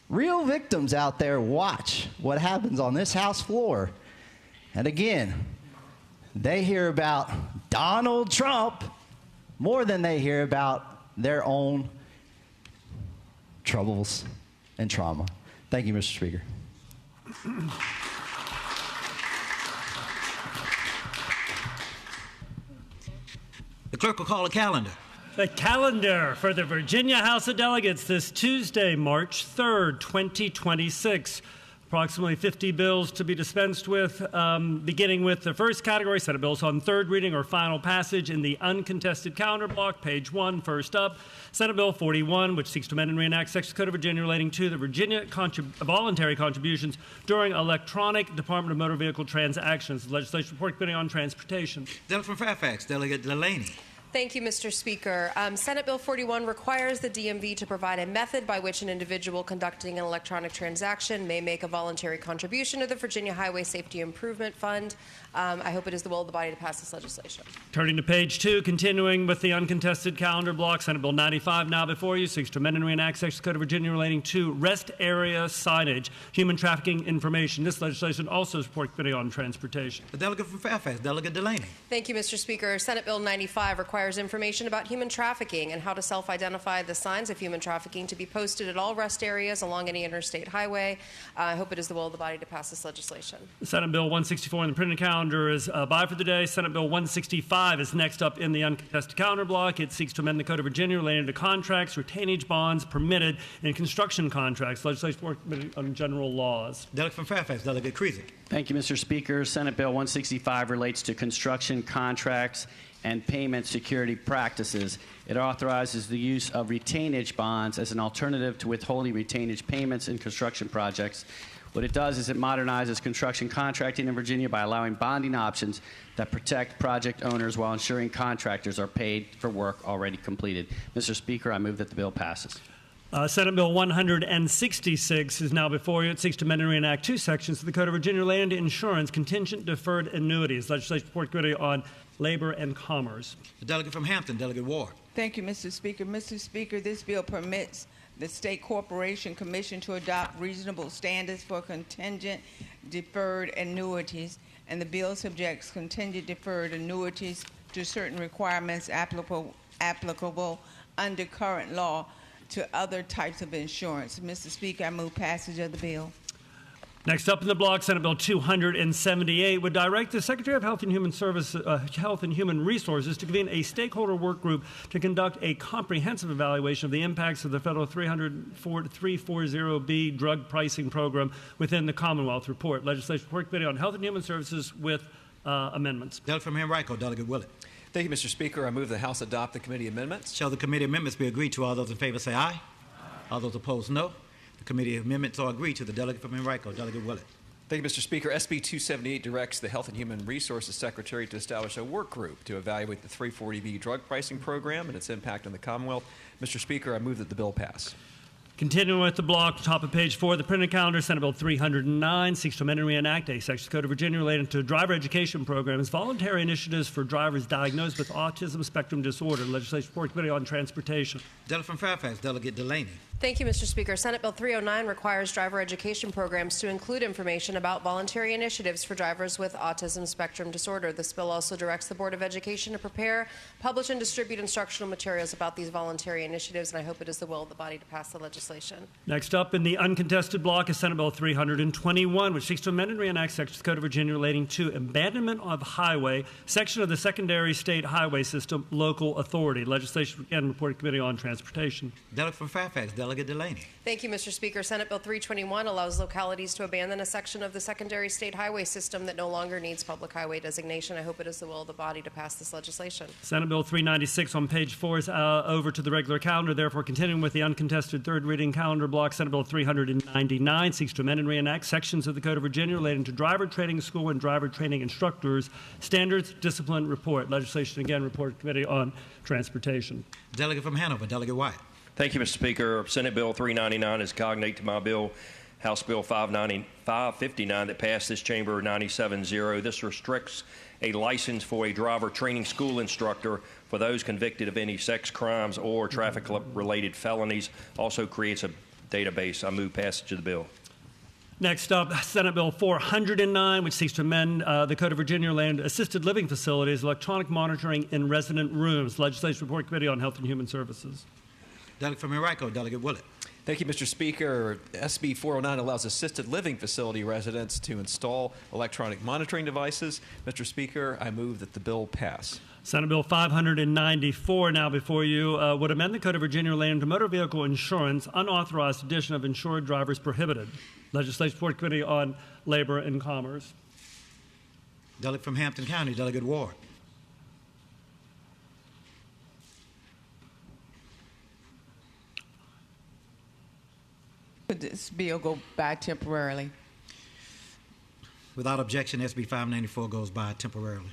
S23: real victims out there, watch what happens on this House floor. And again, they hear about Donald Trump more than they hear about their own troubles and trauma. Thank you, Mr. Speaker.
S1: The clerk will call a calendar.
S5: The calendar for the Virginia House of Delegates this Tuesday, March 3rd, 2026. Approximately 50 bills to be dispensed with, beginning with the first category, Senate bills on third reading or final passage in the uncontested calendar block, page 1, first up. Senate Bill 41, which seeks to amend and reenact Section Code of Virginia relating to the Virginia voluntary contributions during electronic Department of Motor Vehicle transactions. The Legislation Report Committee on Transportation.
S1: Delegate from Fairfax, Delegate Delaney.
S12: Thank you, Mr. Speaker. Senate Bill 41 requires the DMV to provide a method by which an individual conducting an electronic transaction may make a voluntary contribution to the Virginia Highway Safety Improvement Fund. I hope it is the will of the body to pass this legislation.
S5: Turning to page 2, continuing with the uncontested calendar block, Senate Bill 95 now before you, seeks to amend and reenact Section Code of Virginia relating to rest area signage, human trafficking information. This legislation also is Report Committee on Transportation.
S1: The delegate from Fairfax, Delegate Delaney.
S12: Thank you, Mr. Speaker. Senate Bill 95 requires information about human trafficking and how to self-identify the signs of human trafficking to be posted at all rest areas along any interstate highway. I hope it is the will of the body to pass this legislation.
S5: Senate Bill 164 in the printed calendar is bye for the day. Senate Bill 165 is next up in the uncontested calendar block. It seeks to amend the Code of Virginia relating to contracts, retainage bonds permitted in construction contracts. Legislation Report Committee on General Laws.
S1: Delegate from Fairfax, Delegate Kriesig.
S3: Thank you, Mr. Speaker. Senate Bill 165 relates to construction contracts and payment security practices. It authorizes the use of retainage bonds as an alternative to withholding retainage payments in construction projects. What it does is it modernizes construction contracting in Virginia by allowing bonding options that protect project owners while ensuring contractors are paid for work already completed. Mr. Speaker, I move that the bill passes.
S5: Senate Bill 166 is now before you. It seeks to amend and reenact 2 sections of the Code of Virginia relating to insurance, contingent deferred annuities. Legislation Report Committee on Labor and Commerce.
S1: The delegate from Hampton, Delegate Ward.
S4: Thank you, Mr. Speaker. Mr. Speaker, this bill permits the State Corporation Commission to adopt reasonable standards for contingent deferred annuities, and the bill subjects contingent deferred annuities to certain requirements applicable under current law to other types of insurance. Mr. Speaker, I move passage of the bill.
S5: Next up in the block, Senate Bill 278 would direct the Secretary of Health and Human Resources to convene a stakeholder work group to conduct a comprehensive evaluation of the impacts of the federal 340B drug pricing program within the Commonwealth Report. Legislation Report Committee on Health and Human Services with amendments.
S1: Delegate from Henrico, Delegate Willett.
S7: Thank you, Mr. Speaker. I move the House adopt the committee amendments.
S1: Shall the committee amendments be agreed to? All those in favor say aye. All those opposed, no. The committee amendments are agreed to. The delegate from Henrico, Delegate Willett.
S7: Thank you, Mr. Speaker. SB 278 directs the Health and Human Resources Secretary to establish a work group to evaluate the 340B drug pricing program and its impact on the Commonwealth. Mr. Speaker, I move that the bill pass.
S5: Continuing with the block, top of page 4 of the printed calendar, Senate Bill 309 seeks to amend and reenact a section of the Code of Virginia relating to driver education programs, voluntary initiatives for drivers diagnosed with autism spectrum disorder. Legislation Report Committee on Transportation.
S1: Delegate from Fairfax, Delegate Delaney.
S12: Thank you, Mr. Speaker. Senate Bill 309 requires driver education programs to include information about voluntary initiatives for drivers with autism spectrum disorder. This bill also directs the Board of Education to prepare, publish, and distribute instructional materials about these voluntary initiatives, and I hope it is the will of the body to pass the legislation.
S5: Next up in the uncontested block is Senate Bill 321, which seeks to amend and reenact sections of the Code of Virginia relating to abandonment of highway, section of the secondary state highway system, local authority. Legislation and Report Committee on Transportation.
S1: Delegate from Fairfax, Delegate Delaney.
S12: Thank you, Mr. Speaker. Senate Bill 321 allows localities to abandon a section of the secondary state highway system that no longer needs public highway designation. I hope it is the will of the body to pass this legislation.
S5: Senate Bill 396 on page 4 is over to the regular calendar. Therefore, continuing with the uncontested third reading reading calendar block, Senate Bill 399 seeks to amend and reenact sections of the Code of Virginia relating to driver training school and driver training instructors, standards, discipline report. Legislation, again, reported to Committee on Transportation.
S1: Delegate from Hanover, Delegate White.
S8: Thank you, Mr. Speaker. Senate Bill 399 is cognate to my bill, House Bill 559, that passed this chamber 97-0. This restricts a license for a driver training school instructor for those convicted of any sex crimes or traffic-related felonies. Also creates a database. I move passage of the bill.
S5: Next up, Senate Bill 409, which seeks to amend the Code of Virginia relating to assisted living facilities, electronic monitoring in resident rooms. Legislation Report Committee on Health and Human Services.
S1: Delegate from Henrico, Delegate Willett.
S7: Thank you, Mr. Speaker. SB 409 allows assisted living facility residents to install electronic monitoring devices. Mr. Speaker, I move that the bill pass.
S5: Senate Bill 594, now before you, would amend the Code of Virginia relating to motor vehicle insurance, unauthorized addition of insured drivers prohibited. Legislation Report Committee on Labor and Commerce.
S1: Delegate from Hampton County, Delegate Ward.
S4: Could this bill go by temporarily?
S1: Without objection, SB 594 goes by temporarily.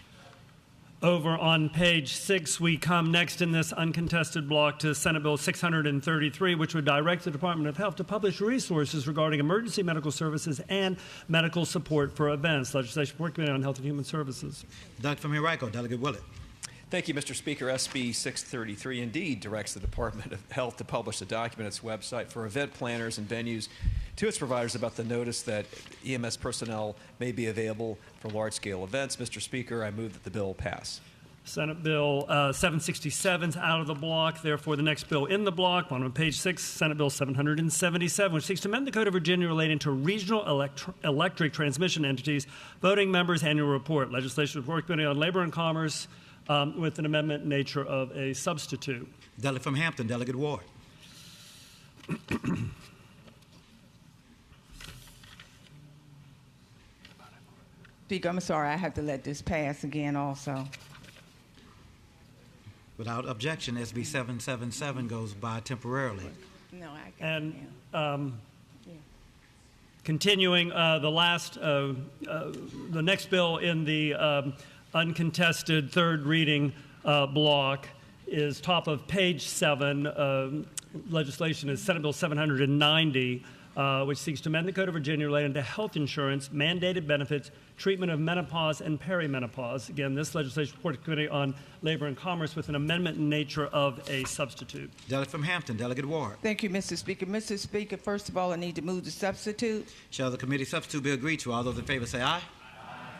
S5: Over on page 6, we come next in this uncontested block to Senate Bill 633, which would direct the Department of Health to publish resources regarding emergency medical services and medical support for events. Legislation Report Committee on Health and Human Services.
S1: Delegate from Henrico, Delegate Willett.
S7: Thank you, Mr. Speaker. SB 633 indeed directs the Department of Health to publish a document on its website for event planners and venues to its providers about the notice that EMS personnel may be available for large-scale events. Mr. Speaker, I move that the bill pass.
S5: Senate Bill 767 is out of the block. Therefore, the next bill in the block, on page 6, Senate Bill 777, which seeks to amend the Code of Virginia relating to regional electric transmission entities, voting members' annual report. Legislation Report Committee on Labor and Commerce, with an amendment in nature of a substitute.
S1: Delegate from Hampton, Delegate Ward.
S4: Speaker, I'm sorry, I have to let this pass again also.
S1: Without objection, SB 777 goes by temporarily.
S4: No, I can't.
S5: And continuing, the next bill in the uncontested third reading block is top of page 7. Legislation is Senate Bill 790, which seeks to amend the Code of Virginia relating to health insurance, mandated benefits, treatment of menopause and perimenopause. Again, this legislation reported Committee on Labor and Commerce with an amendment in nature of a substitute.
S1: Delegate from Hampton, Delegate Ward.
S4: Thank you, Mr. Speaker. Mr. Speaker, first of all, I need to move the substitute.
S1: Shall the committee substitute be agreed to? All those in favor say aye.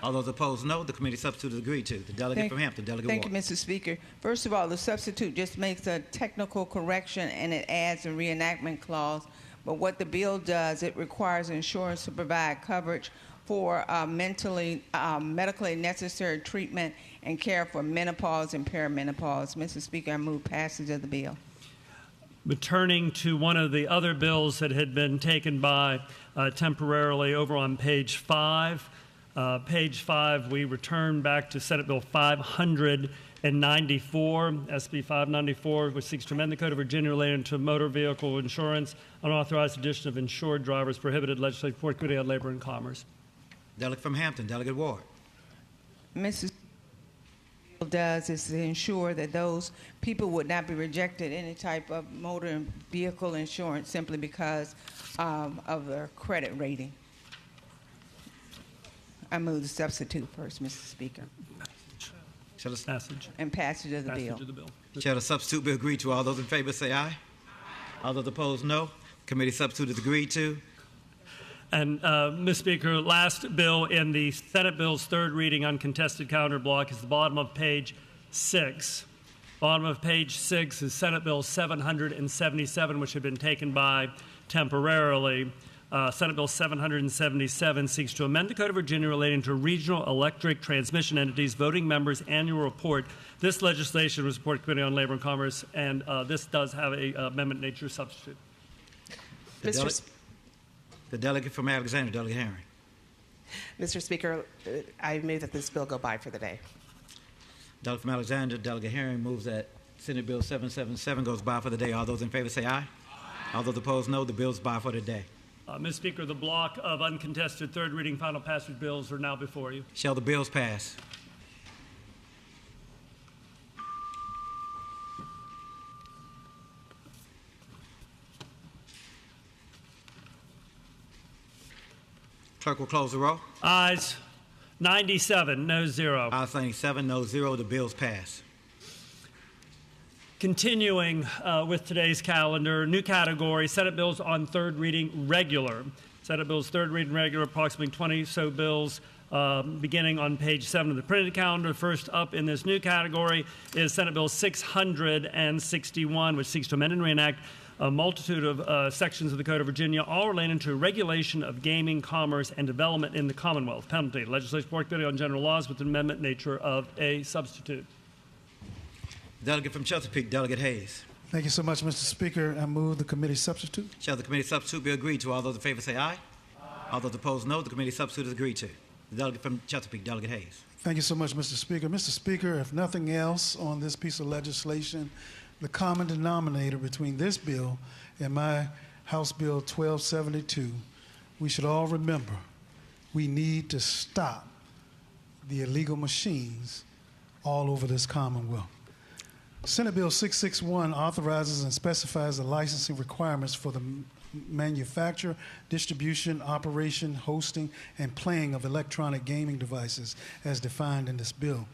S1: All those opposed, no. The committee substitute is agreed to. The delegate from Hampton, Delegate Ward.
S4: Thank you, Mr. Speaker. First of all, the substitute just makes a technical correction and it adds a reenactment clause. But what the bill does, it requires insurance to provide coverage for medically necessary treatment and care for menopause and perimenopause. Mr. Speaker, I move passage of the bill.
S5: But turning to one of the other bills that had been taken by temporarily over on page 5. Page 5, we return back to Senate Bill 594, SB 594, which seeks to amend the Code of Virginia relating to motor vehicle insurance, unauthorized addition of insured drivers prohibited. Legislative Report Committee on Labor and Commerce.
S1: Delegate from Hampton, Delegate Ward.
S4: Mrs. does is to ensure that those people would not be rejected any type of motor vehicle insurance simply because of their credit rating. I move the substitute first, Mr. Speaker.
S5: Passage.
S4: And passage of the bill.
S1: Shall the substitute be agreed to? All those in favor say aye. All those opposed, no. Committee substitute is agreed to.
S5: And, Mr. Speaker, last bill in the Senate Bill's third reading uncontested calendar block is the bottom of page 6. Bottom of page 6 is Senate Bill 777, which had been taken by temporarily. Senate Bill 777 seeks to amend the Code of Virginia relating to regional electric transmission entities, voting members' annual report. This legislation was reported to Committee on Labor and Commerce, and this does have a amendment nature substitute.
S1: The delegate from Alexander, Delegate Herring.
S6: Mr. Speaker, I move that this bill go by for the day.
S1: Delegate from Alexander, Delegate Herring moves that Senate Bill 777 goes by for the day. All those in favor say aye. All those opposed, no. The bill is barred for today.
S5: Mr. Speaker, the block of uncontested third reading final passage bills are now before you.
S1: Shall the bills pass? Clerk will close the roll.
S5: Ayes 97, no 0.
S1: Ayes 97, no 0. The bills pass.
S5: Continuing with today's calendar, new category, Senate bills on third reading regular. Senate bills third reading regular, approximately 20 so bills beginning on page 7 of the printed calendar. First up in this new category is Senate Bill 661, which seeks to amend and reenact a multitude of sections of the Code of Virginia, all relating to regulation of gaming, commerce, and development in the Commonwealth. Penalty, legislation support committee on general laws with an amendment nature of a substitute.
S1: Delegate from Chesapeake, Delegate Hayes.
S9: Thank you so much, Mr. Speaker. I move the committee substitute.
S1: Shall the committee substitute be agreed to? All those in favor say aye. All those opposed, no. The committee substitute is agreed to. The delegate from Chesapeake, Delegate Hayes.
S9: Thank you so much, Mr. Speaker. Mr. Speaker, if nothing else on this piece of legislation, the common denominator between this bill and my House Bill 1272, we should all remember we need to stop the illegal machines all over this Commonwealth. Senate Bill 661 authorizes and specifies the licensing requirements for the manufacture, distribution, operation, hosting, and playing of electronic gaming devices as defined in this bill.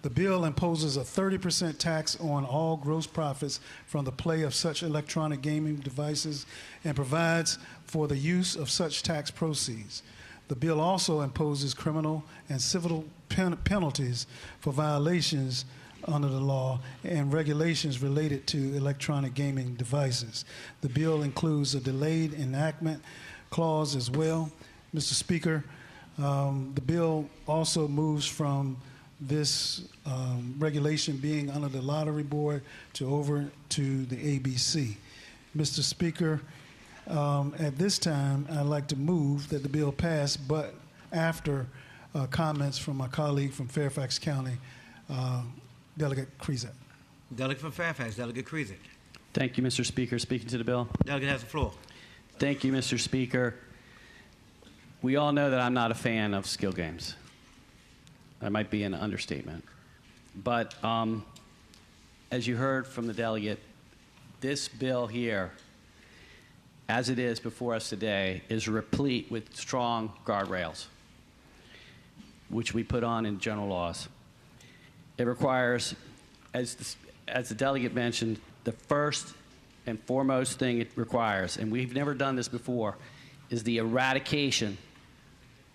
S9: The bill imposes a 30% tax on all gross profits from the play of such electronic gaming devices and provides for the use of such tax proceeds. The bill also imposes criminal and civil penalties for violations under the law and regulations related to electronic gaming devices. The bill includes a delayed enactment clause as well. Mr. Speaker, the bill also moves from this regulation being under the Lottery Board to over to the ABC. Mr. Speaker, at this time, I'd like to move that the bill pass, but after comments from my colleague from Fairfax County, Delegate Krizak.
S1: Delegate from Fairfax, Delegate Krizak.
S3: Thank you, Mr. Speaker. Speaking to the bill.
S1: Delegate has the floor.
S3: Thank you, Mr. Speaker. We all know that I'm not a fan of skill games. That might be an understatement. But as you heard from the delegate, this bill here, as it is before us today, is replete with strong guardrails, which we put on in general laws. It requires, as the delegate mentioned, the first and foremost thing it requires, and we've never done this before, is the eradication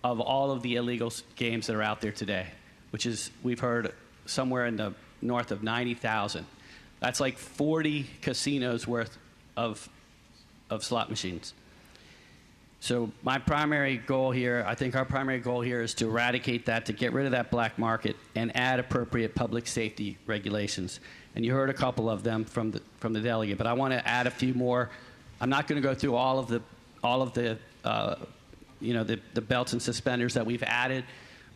S3: of all of the illegal games that are out there today, which is, we've heard, somewhere in the north of 90,000. That's like 40 casinos worth of slot machines. So my primary goal here, I think our primary goal here is to eradicate that, to get rid of that black market and add appropriate public safety regulations. And you heard a couple of them from the delegate, but I want to add a few more. I'm not going to go through all of the belts and suspenders that we've added,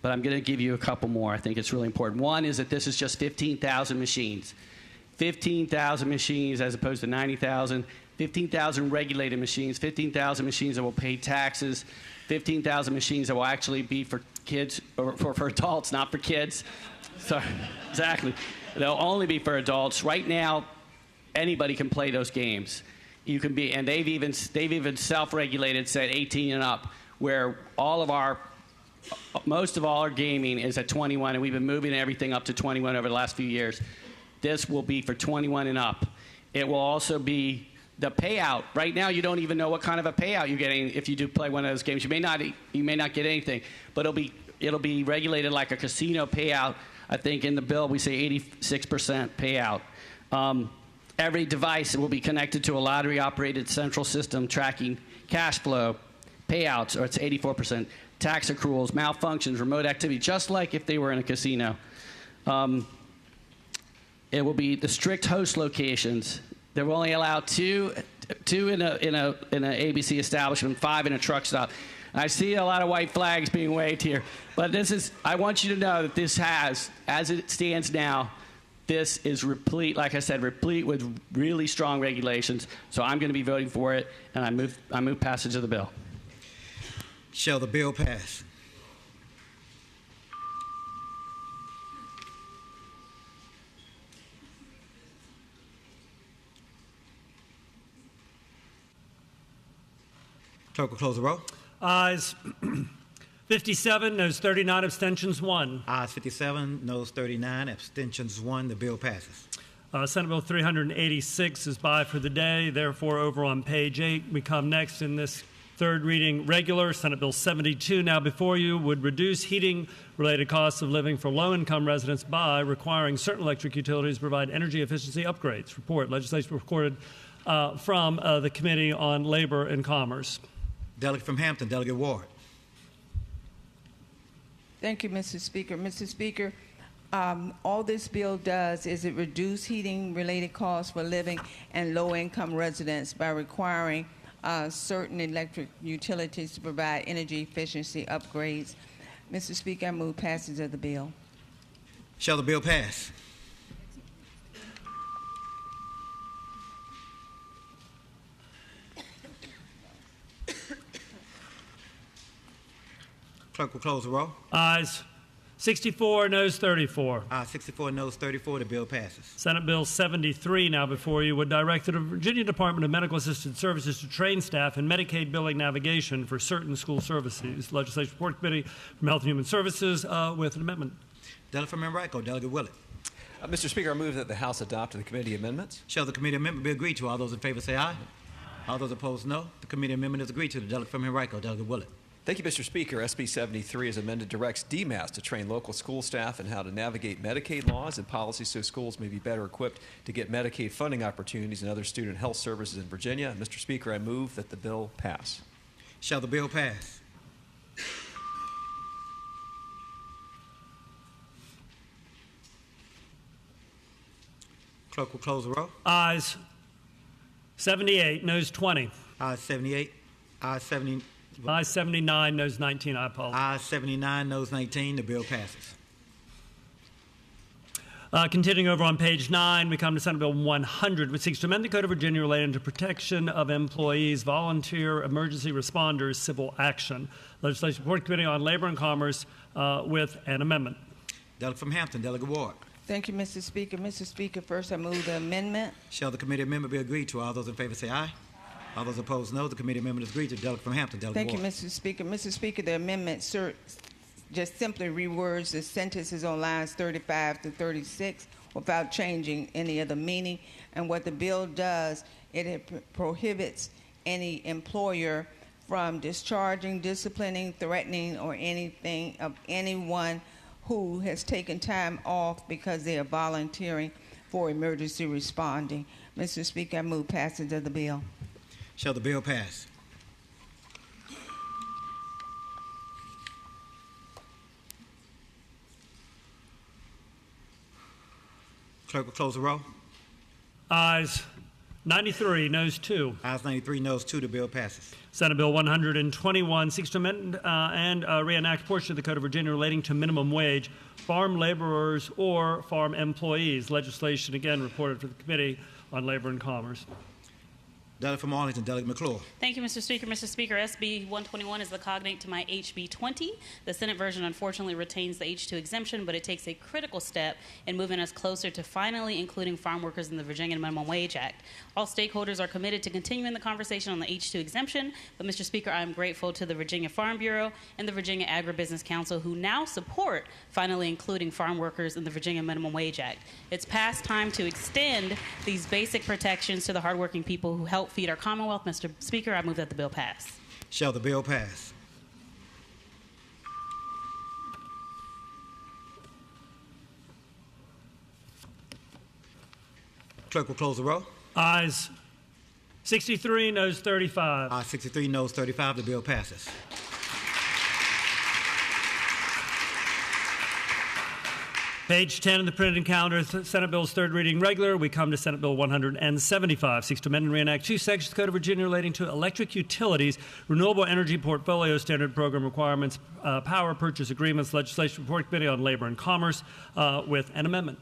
S3: but I'm going to give you a couple more. I think it's really important. One is that this is just 15,000 machines. 15,000 machines as opposed to 90,000. 15,000 regulated machines, 15,000 machines that will pay taxes, 15,000 machines that will actually be for kids, or for adults, not for kids. So, exactly. They'll only be for adults. Right now, anybody can play those games. You can be, and they've even self-regulated, said 18 and up, where most of all our gaming is at 21, and we've been moving everything up to 21 over the last few years. This will be for 21 and up. It will also be the payout. Right now, you don't even know what kind of a payout you're getting if you do play one of those games. You may not get anything, but it'll be regulated like a casino payout. I think in the bill we say 86% payout. Every device will be connected to a lottery-operated central system tracking cash flow, payouts, or it's 84%, tax accruals, malfunctions, remote activity, just like if they were in a casino. It will be the strict host locations. They will only allow two in an ABC establishment, 5 in a truck stop. And I see a lot of white flags being waved here, but I want you to know that this has, as it stands now, This is replete, like I said, replete with really strong regulations. So I'm going to be voting for it, and I move passage of the bill.
S1: Shall the bill pass? Clerk will close the roll.
S5: Ayes 57, noes 39, abstentions 1.
S1: Ayes 57, noes 39, abstentions 1. The bill passes.
S5: Senate Bill 386 is by for the day. Therefore, over on page 8, we come next in this third reading regular. Senate Bill 72, now before you, would reduce heating-related costs of living for low-income residents by requiring certain electric utilities to provide energy efficiency upgrades. Report, legislation recorded from the Committee on Labor and Commerce.
S1: Delegate from Hampton, Delegate Ward.
S4: Thank you, Mr. Speaker. Mr. Speaker, all this bill does is it reduce heating-related costs for living and low-income residents by requiring certain electric utilities to provide energy efficiency upgrades. Mr. Speaker, I move passage of the bill.
S1: Shall the bill pass? Clerk will close the roll.
S5: Ayes 64, noes 34.
S1: Ayes 64, noes 34. The bill passes.
S5: Senate Bill 73, now before you, would direct the Virginia Department of Medical Assistance Services to train staff in Medicaid billing navigation for certain school services. Legislation Report Committee from Health and Human Services with an amendment.
S1: Delegate from Enrico, Delegate Willett.
S7: Mr. Speaker, I move that the House adopt the committee amendments.
S1: Shall the committee amendment be agreed to? All those in favor say aye. All those opposed, no. The committee amendment is agreed to. The delegate from Enrico, Delegate Willett.
S7: Thank you, Mr. Speaker. SB 73 is amended directs DMAS to train local school staff in how to navigate Medicaid laws and policies so schools may be better equipped to get Medicaid funding opportunities and other student health services in Virginia. And Mr. Speaker, I move that the bill pass.
S1: Shall the bill pass? Clerk will close the roll.
S5: Ayes 78, noes 20.
S1: Ayes 78. Ayes 70.
S5: Ayes 79, noes 19. I apologize.
S1: Ayes 79, noes 19. The bill passes.
S5: Continuing over on page 9, we come to Senate Bill 100, which seeks to amend the Code of Virginia relating to protection of employees, volunteer emergency responders, civil action. Legislation Report Committee on Labor and Commerce with an amendment.
S1: Delegate from Hampton, Delegate Ward.
S4: Thank you, Mr. Speaker. Mr. Speaker, first I move the amendment.
S1: Shall the committee amendment be agreed to? All those in favor say aye. All those opposed, no. The committee amendment is agreed to. Delegate from Hampton, Delegate Ward.
S4: Thank you, Mr. Speaker. Mr. Speaker, the amendment just simply rewords the sentences on lines 35 to 36 without changing any of the meaning. And what the bill does, it prohibits any employer from discharging, disciplining, threatening, or anything of anyone who has taken time off because they are volunteering for emergency responding. Mr. Speaker, I move passage of the bill.
S1: Shall the bill pass? Clerk will close the roll.
S5: Ayes 93, noes 2.
S1: Ayes 93, noes 2. The bill passes.
S5: Senate Bill 121 seeks to amend and reenact a portion of the Code of Virginia relating to minimum wage, farm laborers, or farm employees. Legislation, again, reported for the Committee on Labor and Commerce.
S1: Delegate from Arlington, Delegate McClure.
S10: Thank you, Mr. Speaker. Mr. Speaker, SB 121 is the cognate to my HB 20. The Senate version unfortunately retains the H2 exemption, but it takes a critical step in moving us closer to finally including farm workers in the Virginia Minimum Wage Act. All stakeholders are committed to continuing the conversation on the H2 exemption, but Mr. Speaker, I am grateful to the Virginia Farm Bureau and the Virginia Agribusiness Council who now support finally including farm workers in the Virginia Minimum Wage Act. It's past time to extend these basic protections to the hardworking people who help feed our Commonwealth. Mr. Speaker, I move that the bill pass.
S1: Shall the bill pass? Clerk will close the roll.
S5: Ayes 63, noes 35.
S1: Ayes 63, noes 35. The bill passes.
S5: Page 10 of the printed calendar, Senate Bill's third reading regular. We come to Senate Bill 175, seeks to amend and reenact two sections of the Code of Virginia relating to electric utilities, renewable energy portfolio standard program requirements, power purchase agreements. Legislation Report Committee on Labor and Commerce with an amendment.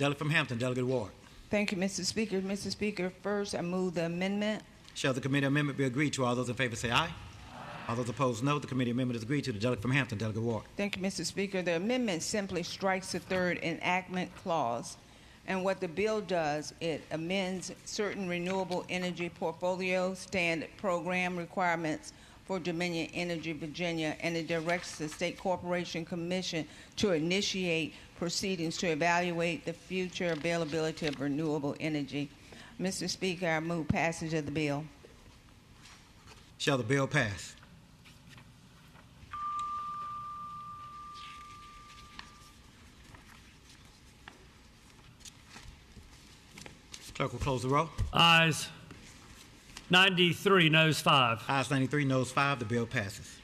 S1: Delegate from Hampton, Delegate Ward.
S4: Thank you, Mr. Speaker. Mr. Speaker, first I move the amendment.
S1: Shall the committee amendment be agreed to? All those in favor say aye. All those opposed, no. The committee amendment is agreed to. The delegate from Hampton, Delegate Ward.
S4: Thank you, Mr. Speaker. The amendment simply strikes the third enactment clause. And what the bill does, it amends certain renewable energy portfolio standard program requirements for Dominion Energy Virginia, and it directs the State Corporation Commission to initiate proceedings to evaluate the future availability of renewable energy. Mr. Speaker, I move passage of the bill.
S1: Shall the bill pass? Clerk will close the roll.
S5: Ayes 93, noes 5.
S1: Ayes 93, noes 5. The bill passes.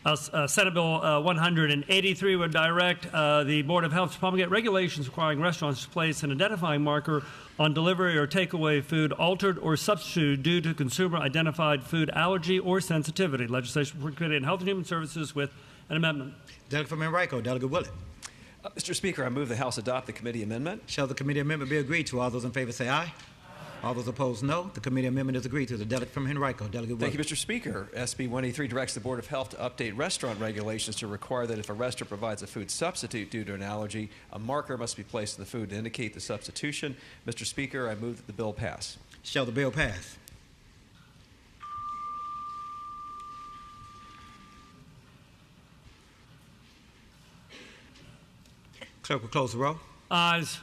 S5: Senate Bill 183 would direct the Board of Health to promulgate regulations requiring restaurants to place an identifying marker on delivery or takeaway food altered or substituted due to consumer-identified food allergy or sensitivity. Legislation for Committee on Health and Human Services with an amendment.
S1: Delegate from Enrico, Delegate Willett.
S7: Mr. Speaker, I move the House adopt the committee amendment.
S1: Shall the committee amendment be agreed to? All those in favor say aye. All those opposed, no. The committee amendment is agreed to. The delegate from Henrico, Delegate Willett.
S7: Thank you, Mr. Speaker. SB 183 directs the Board of Health to update restaurant regulations to require that if a restaurant provides a food substitute due to an allergy, a marker must be placed in the food to indicate the substitution. Mr. Speaker, I move that the bill pass.
S1: Shall the bill pass? Clerk will close the roll.
S5: Ayes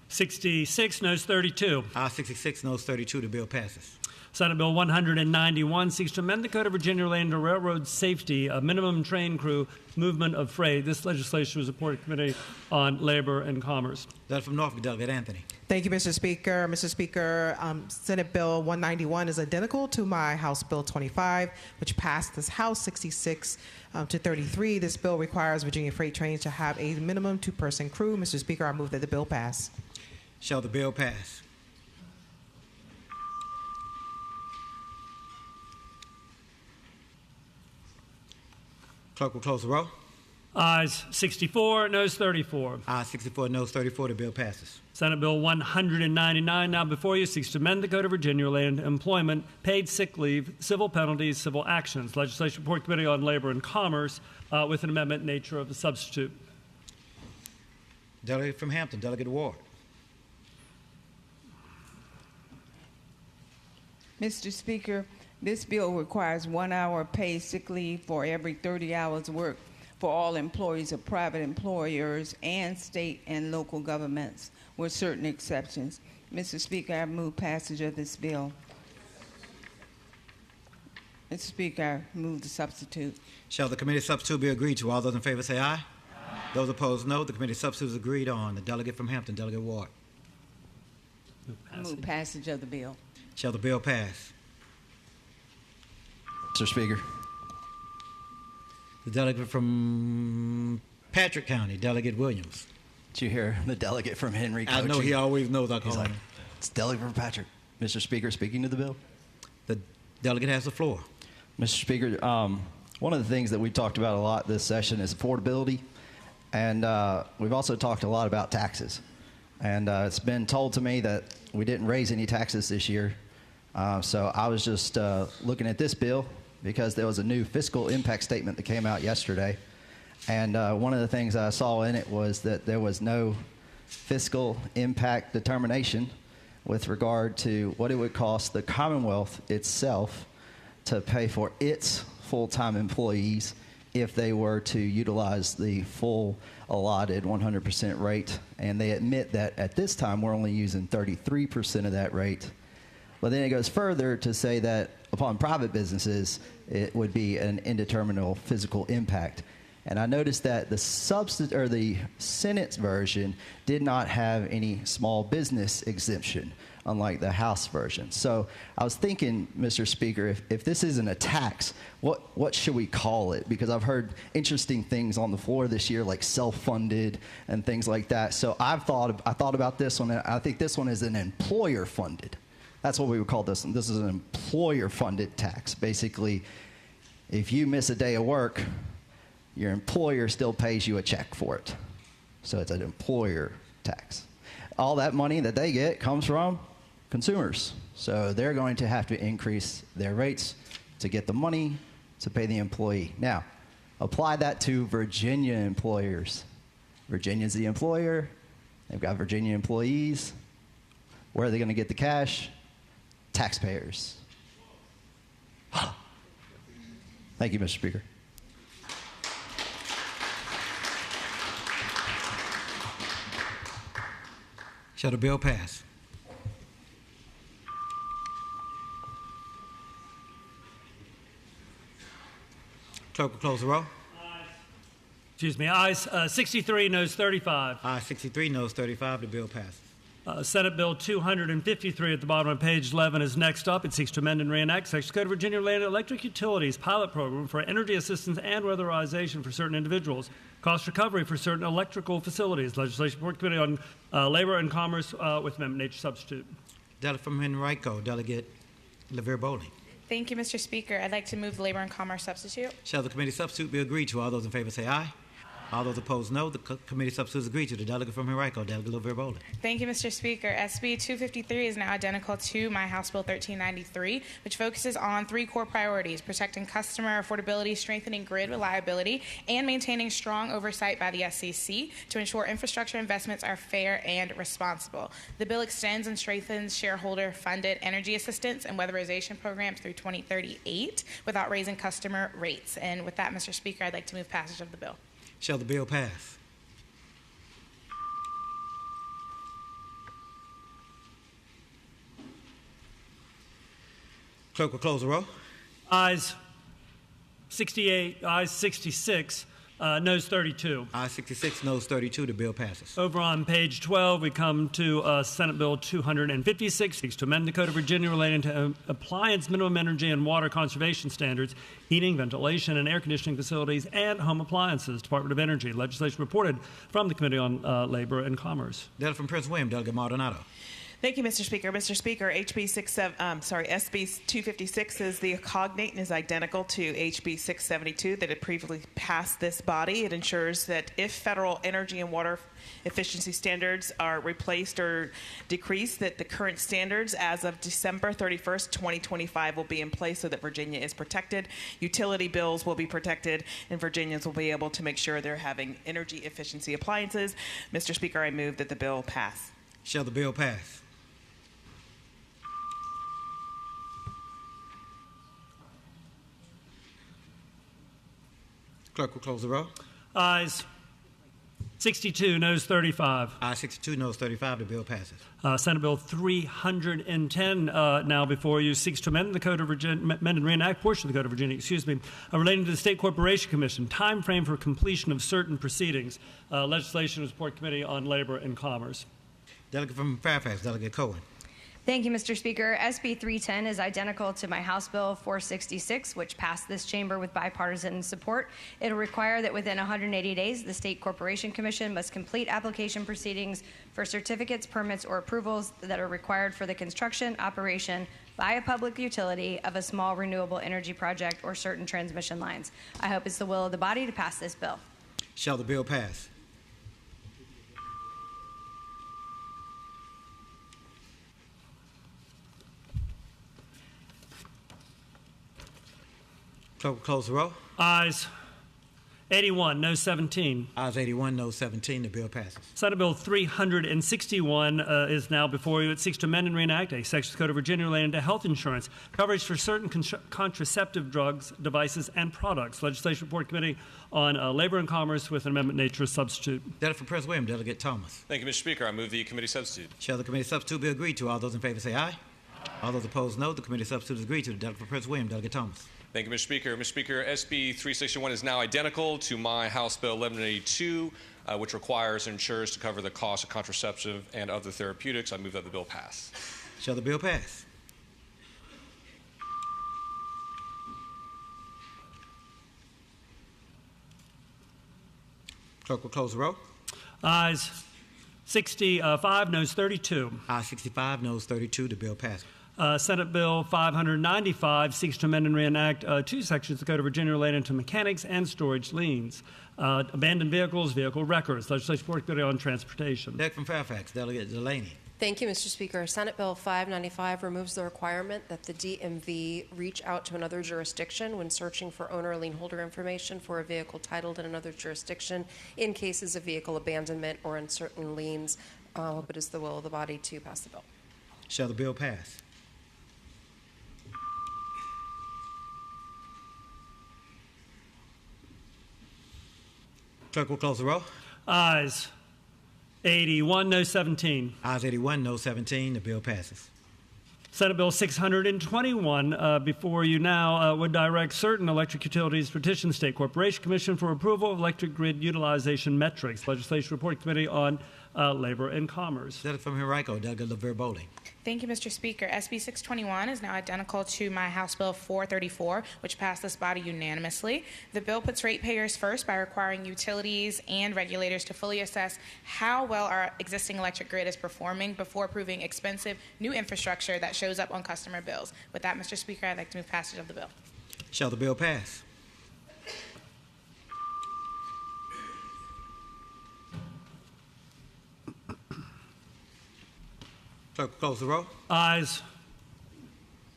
S5: 66, noes 32.
S1: Ayes 66, noes 32. The bill passes.
S5: Senate Bill 191 seeks to amend the Code of Virginia relating to railroad safety, a minimum train crew movement of freight. This legislation was reported to Committee on Labor and Commerce.
S1: Delegate from Norfolk, Delegate Anthony.
S11: Thank you, Mr. Speaker. Mr. Speaker, Senate Bill 191 is identical to my House Bill 25, which passed this House 66 to 33. This bill requires Virginia freight trains to have a minimum two-person crew. Mr. Speaker, I move that the bill pass.
S1: Shall the bill pass? Clerk will close the roll.
S5: Ayes 64, noes 34.
S1: Ayes 64, noes 34. The bill passes.
S5: Senate Bill 199 now before you seeks to amend the Code of Virginia relating to employment, paid sick leave, civil penalties, civil actions. Legislation report Committee on Labor and Commerce with an amendment in nature of a substitute.
S1: Delegate from Hampton, Delegate Ward.
S4: Mr. Speaker, this bill requires 1 hour paid sick leave for every 30 hours worked for all employees of private employers and state and local governments, with certain exceptions. Mr. Speaker, I move passage of this bill. Mr. Speaker, I move the substitute.
S1: Shall the committee substitute be agreed to? All those in favor say aye. Those opposed, no. The committee substitute is agreed on. The delegate from Hampton, Delegate Ward.
S4: I move passage of the bill.
S1: Shall the bill pass?
S23: Mr. Speaker.
S1: The delegate from Patrick County, Delegate Williams.
S23: Did you hear the delegate from Henry
S1: I know he always knows I call
S23: He's like,
S1: him.
S23: it's delegate from Patrick. Mr. Speaker, speaking to the bill.
S1: The delegate has the floor.
S23: Mr. Speaker, one of the things that we've talked about a lot this session is affordability, and we've also talked a lot about taxes. And it's been told to me that we didn't raise any taxes this year. So I was just looking at this bill because there was a new fiscal impact statement that came out yesterday. And one of the things I saw in it was that there was no fiscal impact determination with regard to what it would cost the Commonwealth itself to pay for its full-time employees if they were to utilize the full allotted 100% rate. And they admit that at this time we're only using 33% of that rate. But then it goes further to say that upon private businesses, it would be an indeterminable physical impact. And I noticed that the Senate's version did not have any small business exemption, unlike the House version. So I was thinking, Mr. Speaker, if this isn't a tax, what should we call it? Because I've heard interesting things on the floor this year, like self-funded and things like that. So I thought about this one, and I think this one is an employer-funded. That's what we would call this one. This is an employer-funded tax. Basically, if you miss a day of work, your employer still pays you a check for it. So it's an employer tax. all that money that they get comes from consumers. So they're going to have to increase their rates to get the money to pay the employee. Now, apply that to Virginia employers. Virginia's the employer. They've got Virginia employees. Where are they going to get the cash? Taxpayers. Thank you, Mr. Speaker.
S1: Shall the bill pass? Clerk will close the roll.
S5: Excuse me. Ayes 63, noes 35.
S1: Ayes 63, noes 35. The bill passes.
S5: Senate Bill 253 at the bottom of page 11 is next up. It seeks to amend and reenact Section Code of Virginia Land Electric Utilities pilot program for energy assistance and weatherization for certain individuals, cost recovery for certain electrical facilities. Legislation Report Committee on Labor and Commerce with amendment nature substitute.
S1: Delegate from Henrico, Delegate LaVere Bowling.
S13: Thank you, Mr. Speaker. I'd like to move the Labor and Commerce substitute.
S1: Shall the committee substitute be agreed to? All those in favor say aye. All those opposed, no. The committee substitute is agreed to. The delegate from Henrico, Delegate LaVere Bowling.
S13: Thank you, Mr. Speaker. SB 253 is now identical to my House Bill 1393, which focuses on three core priorities: protecting customer affordability, strengthening grid reliability, and maintaining strong oversight by the SEC to ensure infrastructure investments are fair and responsible. The bill extends and strengthens shareholder-funded energy assistance and weatherization programs through 2038 without raising customer rates. And with that, Mr. Speaker, I'd like to move passage of the bill.
S1: Shall the bill pass? Clerk will close the roll.
S5: Ayes 68, ayes 66, noes 32.
S1: Ayes 66, noes 32. The bill passes.
S5: Over on page 12, we come to Senate Bill 256, seeks to amend the Code of Virginia relating to appliance minimum energy and water conservation standards, heating, ventilation, and air conditioning facilities, and home appliances. Department of Energy. Legislation reported from the Committee on Labor and Commerce.
S1: Delegate from Prince William, Delegate Maldonado.
S15: Thank you, Mr. Speaker. Mr. Speaker, SB 256 is the cognate and is identical to HB 672 that had previously passed this body. It ensures that if federal energy and water efficiency standards are replaced or decreased, that the current standards as of December 31st, 2025 will be in place so that Virginia is protected. Utility bills will be protected, and Virginians will be able to make sure they're having energy efficiency appliances. Mr. Speaker, I move that the bill pass.
S1: Shall the bill pass? Clerk will close the roll.
S5: Ayes 62, noes 35.
S1: Ayes 62, noes 35. The bill passes.
S5: Senate Bill 310 now before you seeks to amend the Code of Virginia, amend and reenact portion of the Code of Virginia, relating to the State Corporation Commission, time frame for completion of certain proceedings. Legislation Report Committee on Labor and Commerce.
S1: Delegate from Fairfax, Delegate Cohen.
S16: Thank you, Mr. Speaker. SB 310 is identical to my House Bill 466, which passed this chamber with bipartisan support. It will require that within 180 days, the State Corporation Commission must complete application proceedings for certificates, permits, or approvals that are required for the construction, operation by a public utility of a small renewable energy project or certain transmission lines. I hope it's the will of the body to pass this bill.
S1: Shall the bill pass? Clerk will close the roll.
S5: Ayes 81, no 17.
S1: Ayes 81, no 17. The bill passes.
S5: Senate Bill 361 is now before you. It seeks to amend and reenact a section of the Code of Virginia relating to health insurance, coverage for certain contraceptive drugs, devices, and products. Legislation Report Committee on Labor and Commerce with an amendment nature substitute.
S1: Delegate from Prince William, Delegate Thomas.
S24: Thank you, Mr. Speaker. I move the committee substitute.
S1: Shall the committee substitute be agreed to? All those in favor say aye. All those opposed, no. The committee substitute is agreed to. The delegate from Prince William, Delegate Thomas.
S24: Thank you, Mr. Speaker. Mr. Speaker, SB 361 is now identical to my House Bill 1182, which requires insurers to cover the cost of contraceptive and other therapeutics. I move that the bill pass.
S1: Shall the bill pass? Clerk will close the roll.
S5: Ayes 65, noes 32.
S1: Ayes 65, noes 32. The bill passes.
S5: Senate Bill 595 seeks to amend and reenact two sections of the Code of Virginia relating to mechanics and storage liens. Abandoned vehicles, vehicle records. Legislation Report Committee on Transportation.
S1: Delegate from Fairfax, Delegate Delaney.
S12: Thank you, Mr. Speaker. Senate Bill 595 removes the requirement that the DMV reach out to another jurisdiction when searching for owner or lien holder information for a vehicle titled in another jurisdiction in cases of vehicle abandonment or uncertain liens. I hope it is the will of the body to pass the bill.
S1: Shall the bill pass? Clerk will close the roll.
S5: Ayes 81, no 17.
S1: Ayes 81, no 17. The bill passes.
S5: Senate Bill 621 before you now would direct certain electric utilities petition State Corporation Commission for approval of electric grid utilization metrics. Legislation Report Committee on Labor and Commerce.
S1: Delegate from Henrico, Delegate LaVere-Bowling.
S13: Thank you, Mr. Speaker. SB 621 is now identical to my House Bill 434, which passed this body unanimously. The bill puts ratepayers first by requiring utilities and regulators to fully assess how well our existing electric grid is performing before approving expensive new infrastructure that shows up on customer bills. With that, Mr. Speaker, I'd like to move passage of the bill.
S1: Shall the bill pass? Clerk will close the roll.
S5: Ayes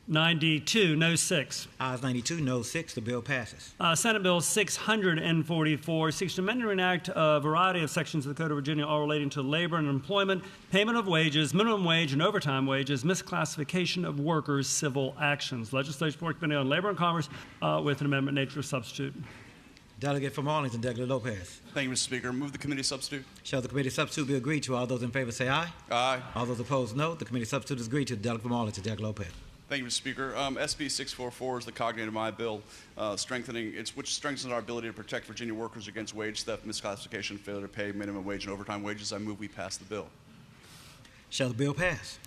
S5: 92, no 6.
S1: Ayes 92, no 6. The bill passes.
S5: Senate Bill 644 seeks to amend and enact a variety of sections of the Code of Virginia, all relating to labor and employment, payment of wages, minimum wage and overtime wages, misclassification of workers, civil actions. Legislation Report Committee on Labor and Commerce with an amendment nature substitute.
S1: Delegate from Arlington, Delegate Lopez.
S14: Thank you, Mr. Speaker. Move the committee substitute.
S1: Shall the committee substitute be agreed to? All those in favor say aye.
S14: Aye.
S1: All those opposed, no. The committee substitute is agreed to. Delegate from Arlington, Delegate Lopez.
S14: Thank you, Mr. Speaker. SB 644 is the cognate of my bill, which strengthens our ability to protect Virginia workers against wage theft, misclassification, failure to pay minimum wage and overtime wages. I move we pass the bill.
S1: Shall the bill pass?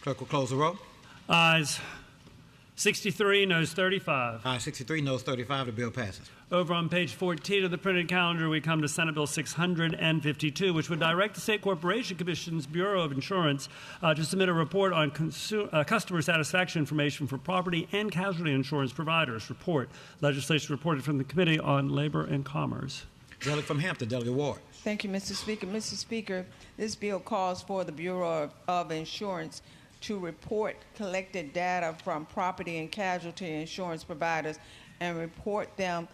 S1: Clerk will close the roll.
S5: Ayes 63, noes 35.
S1: Ayes 63, noes 35. The bill passes.
S5: Over on page 14 of the printed calendar, we come to Senate Bill 652, which would direct the State Corporation Commission's Bureau of Insurance to submit a report on customer satisfaction information for property and casualty insurance providers. Report. Legislation reported from the Committee on Labor and Commerce.
S1: Delegate from Hampton, Delegate Ward.
S4: Thank you, Mr. Speaker. Mr. Speaker, this bill calls for the Bureau of Insurance to report collected data from property and casualty insurance providers and report them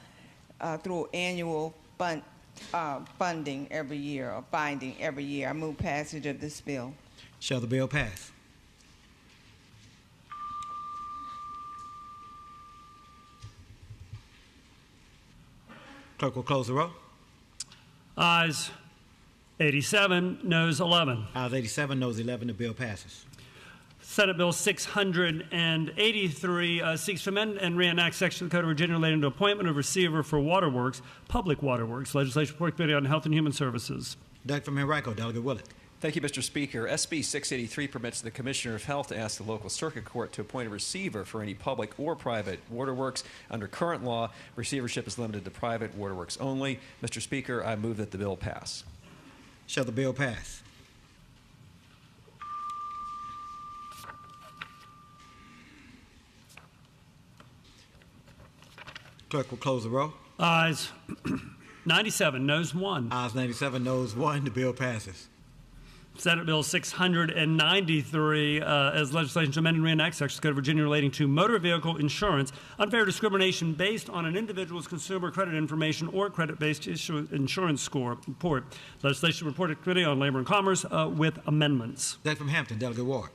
S4: through annual funding every year, or finding every year. I move passage of this bill.
S1: Shall the bill pass? Clerk will close the roll.
S5: Ayes 87, noes 11.
S1: Ayes 87, noes 11. The bill passes.
S5: Senate Bill 683 seeks to amend and reenact section of the Code of Virginia relating to appointment of receiver for waterworks, public waterworks. Legislation Report Committee on Health and Human Services.
S1: Delegate from Henrico, Delegate Willett.
S7: Thank you, Mr. Speaker. SB 683 permits the Commissioner of Health to ask the local circuit court to appoint a receiver for any public or private waterworks. Under current law, receivership is limited to private waterworks only. Mr. Speaker, I move that the bill pass.
S1: Shall the bill pass? Clerk will close the roll.
S5: Ayes 97, noes 1.
S1: Ayes 97, noes 1. The bill passes.
S5: Senate Bill 693 as legislation to amend and reenact section of the Code of Virginia relating to motor vehicle insurance, unfair discrimination based on an individual's consumer credit information or credit-based insurance score. Report. Legislation reported to Committee on Labor and Commerce with amendments.
S1: Delegate from Hampton, Delegate Ward.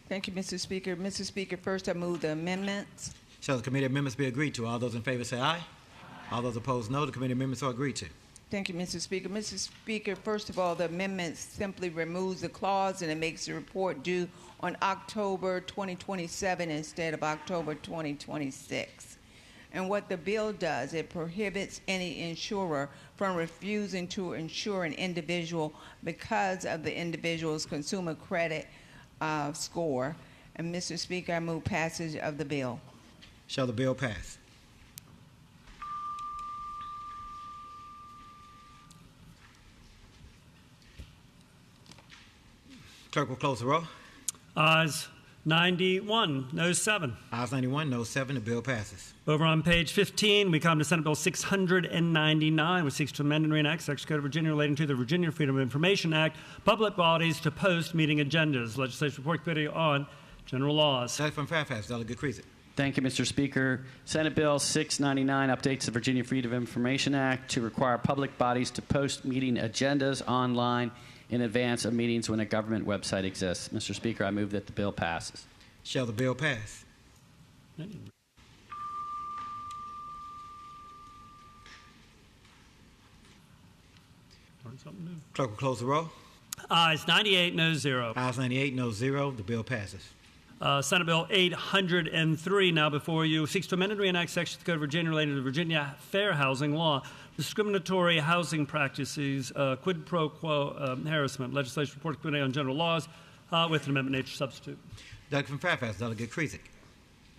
S4: Thank you, Mr. Speaker. Mr. Speaker, first I move the amendments.
S1: Shall the committee amendments be agreed to? All those in favor say aye. All those opposed, no. The committee amendments are agreed to.
S4: Thank you, Mr. Speaker. Mr. Speaker, first of all, the amendment simply removes the clause and it makes the report due on October 2027 instead of October 2026. And what the bill does, it prohibits any insurer from refusing to insure an individual because of the individual's consumer credit score. And Mr. Speaker, I move passage of the bill.
S1: Shall the bill pass? Clerk will close the roll.
S5: Ayes 91, no 7.
S1: Ayes 91, no 7. The bill passes.
S5: Over on page 15, we come to Senate Bill 699, which seeks to amend and reenact Section Code of Virginia relating to the Virginia Freedom of Information Act, public bodies to post meeting agendas. Legislation Report Committee on General Laws.
S1: Delegate from Fairfax, Delegate Creasy.
S3: Thank you, Mr. Speaker. Senate Bill 699 updates the Virginia Freedom of Information Act to require public bodies to post meeting agendas online in advance of meetings when a government website exists. Mr. Speaker, I move that the bill passes.
S1: Shall the bill pass? Clerk will close the roll.
S5: Ayes 98, no 0.
S1: Ayes 98, no 0. The bill passes.
S5: Senate Bill 803 now before you seeks to amend and reenact sections of the Code of Virginia relating to the Virginia Fair Housing Law, discriminatory housing practices, quid pro quo harassment. Legislation Report Committee on General Laws with an amendment nature substitute.
S1: Delegate from Fairfax, Delegate Creasy.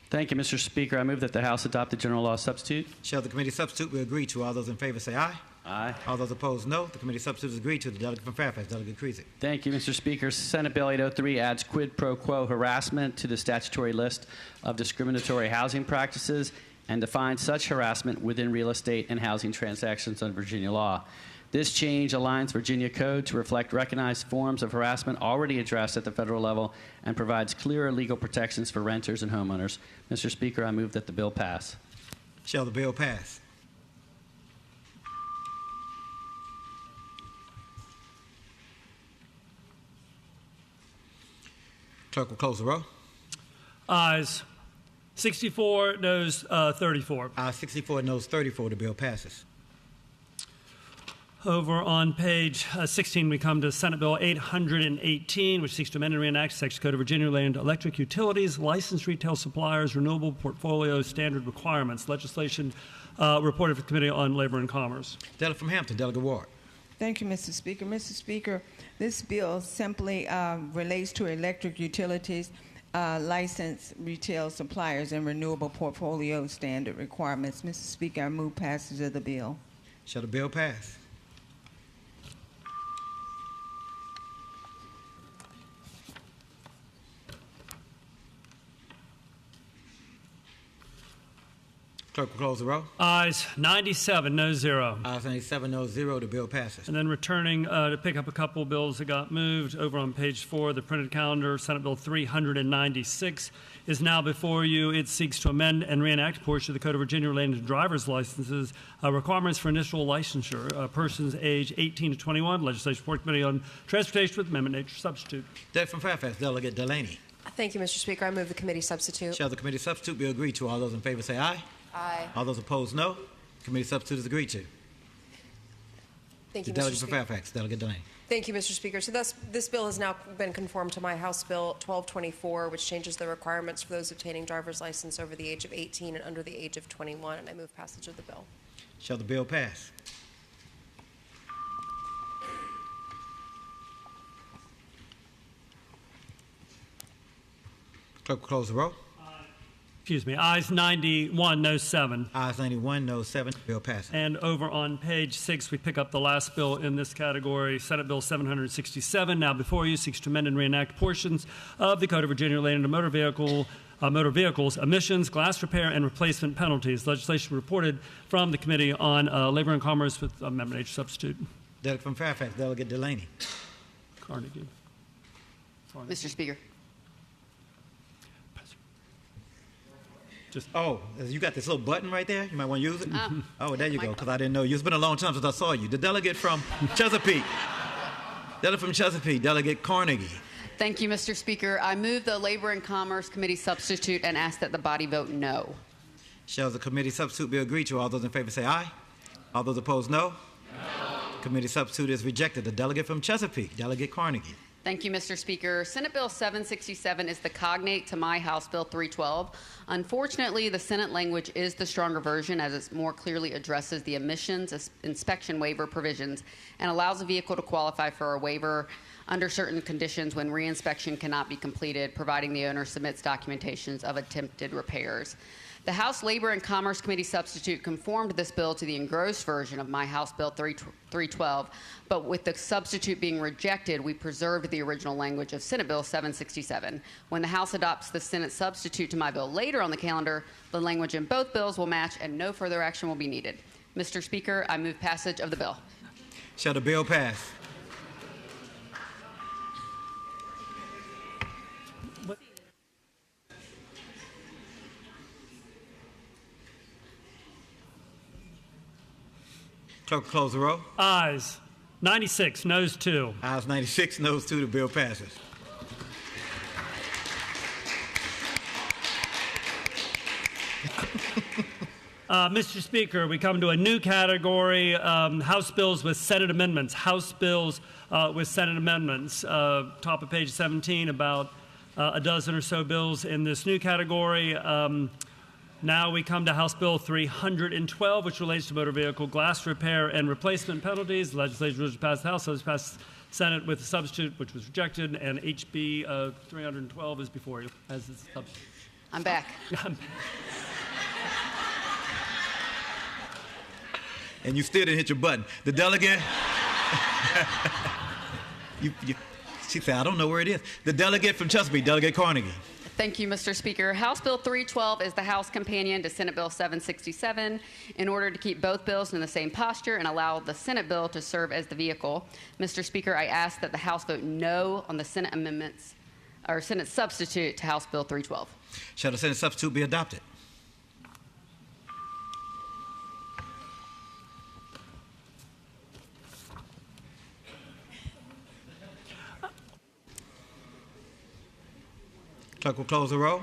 S3: Thank you, Mr. Speaker. I move that the House adopt the general law substitute.
S1: Shall the committee substitute be agreed to? All those in favor say aye.
S3: Aye.
S1: All those opposed, no. The committee substitute is agreed to. The delegate from Fairfax, Delegate Creasy.
S3: Thank you, Mr. Speaker. Senate Bill 803 adds quid pro quo harassment to the statutory list of discriminatory housing practices and defines such harassment within real estate and housing transactions under Virginia law. This change aligns Virginia code to reflect recognized forms of harassment already addressed at the federal level and provides clearer legal protections for renters and homeowners. Mr. Speaker, I move that the bill pass.
S1: Shall the bill pass? Clerk will close the roll.
S5: Ayes 64, noes 34.
S1: Ayes 64, noes 34. The bill passes.
S5: Over on page 16, we come to Senate Bill 818, which seeks to amend and reenact Section Code of Virginia relating to electric utilities, licensed retail suppliers, renewable portfolio standard requirements. Legislation reported for the Committee on Labor and Commerce.
S1: Delegate from Hampton, Delegate Ward.
S4: Thank you, Mr. Speaker. Mr. Speaker, this bill simply relates to electric utilities, licensed retail suppliers, and renewable portfolio standard requirements. Mr. Speaker, I move passage of the bill.
S1: Shall the bill pass? Clerk will close the roll.
S5: Ayes 97, no 0.
S1: Ayes 97, no 0. The bill passes.
S5: And then returning to pick up a couple bills that got moved over on page 4 of the printed calendar, Senate Bill 396 is now before you. It seeks to amend and reenact a portion of the Code of Virginia relating to driver's licenses, requirements for initial licensure, persons age 18 to 21. Legislation Report Committee on Transportation with amendment nature substitute.
S1: Delegate from Fairfax, Delegate Delaney.
S12: Thank you, Mr. Speaker. I move the committee substitute.
S1: Shall the committee substitute be agreed to? All those in favor say aye.
S12: Aye.
S1: All those opposed, no. Committee substitute is agreed to.
S12: Thank you,
S1: The
S12: Mr.
S1: delegate from
S12: Speaker.
S1: Fairfax, Delegate Delaney.
S12: Thank you, Mr. Speaker. So this bill has now been conformed to my House Bill 1224, which changes the requirements for those obtaining driver's license over the age of 18 and under the age of 21, and I move passage of the bill.
S1: Shall the bill pass? Clerk will close the roll.
S5: Excuse me, ayes 91, no 7.
S1: Ayes 91, no 7. Bill passes.
S5: And over on page 6, we pick up the last bill in this category, Senate Bill 767, now before you, seeks to amend and reenact portions of the Code of Virginia relating to motor vehicles, emissions, glass repair, and replacement penalties. Legislation reported from the Committee on Labor and Commerce with amendment nature substitute.
S1: Delegate from Fairfax, Delegate Delaney.
S5: Carnegie.
S17: Mr. Speaker.
S1: You got this little button right there? You might want to use it? Oh, there you go, because I didn't know you. It's been a long time since I saw you. The delegate from Chesapeake. Delegate from Chesapeake, Delegate Carnegie.
S17: Thank you, Mr. Speaker. I move the Labor and Commerce Committee substitute and ask that the body vote no.
S1: Shall the committee substitute be agreed to? All those in favor say aye. All those opposed, no. Committee substitute is rejected. The delegate from Chesapeake, Delegate Carnegie.
S17: Thank you, Mr. Speaker. Senate Bill 767 is the cognate to my House Bill 312. Unfortunately, the Senate language is the stronger version as it more clearly addresses the emissions inspection waiver provisions and allows a vehicle to qualify for a waiver under certain conditions when reinspection cannot be completed, providing the owner submits documentations of attempted repairs. The House Labor and Commerce Committee substitute conformed this bill to the engrossed version of my House Bill 312, but with the substitute being rejected, we preserved the original language of Senate Bill 767. When the House adopts the Senate substitute to my bill later on the calendar, the language in both bills will match and no further action will be needed. Mr. Speaker, I move passage of the bill.
S1: Shall the bill pass? Clerk will close the roll.
S5: Ayes 96, noes 2.
S1: Ayes 96, noes 2. The bill passes.
S5: Mr. Speaker, we come to a new category, House bills with Senate amendments. House bills with Senate amendments. Top of page 17, about a dozen or so bills in this new category. Now we come to House Bill 312, which relates to motor vehicle glass repair and replacement penalties. The legislation was passed the House, so it was passed the Senate with a substitute, which was rejected, and HB 312 is before you as a substitute.
S17: I'm back.
S1: And you still didn't hit your button. The delegate, she said, I don't know where it is. The delegate from Chesapeake, Delegate Carnegie.
S17: Thank you, Mr. Speaker. House Bill 312 is the House companion to Senate Bill 767. In order to keep both bills in the same posture and allow the Senate bill to serve as the vehicle, Mr. Speaker, I ask that the House vote no on the Senate amendments or Senate substitute to House Bill 312.
S1: Shall the Senate substitute be adopted? Clerk will close the roll.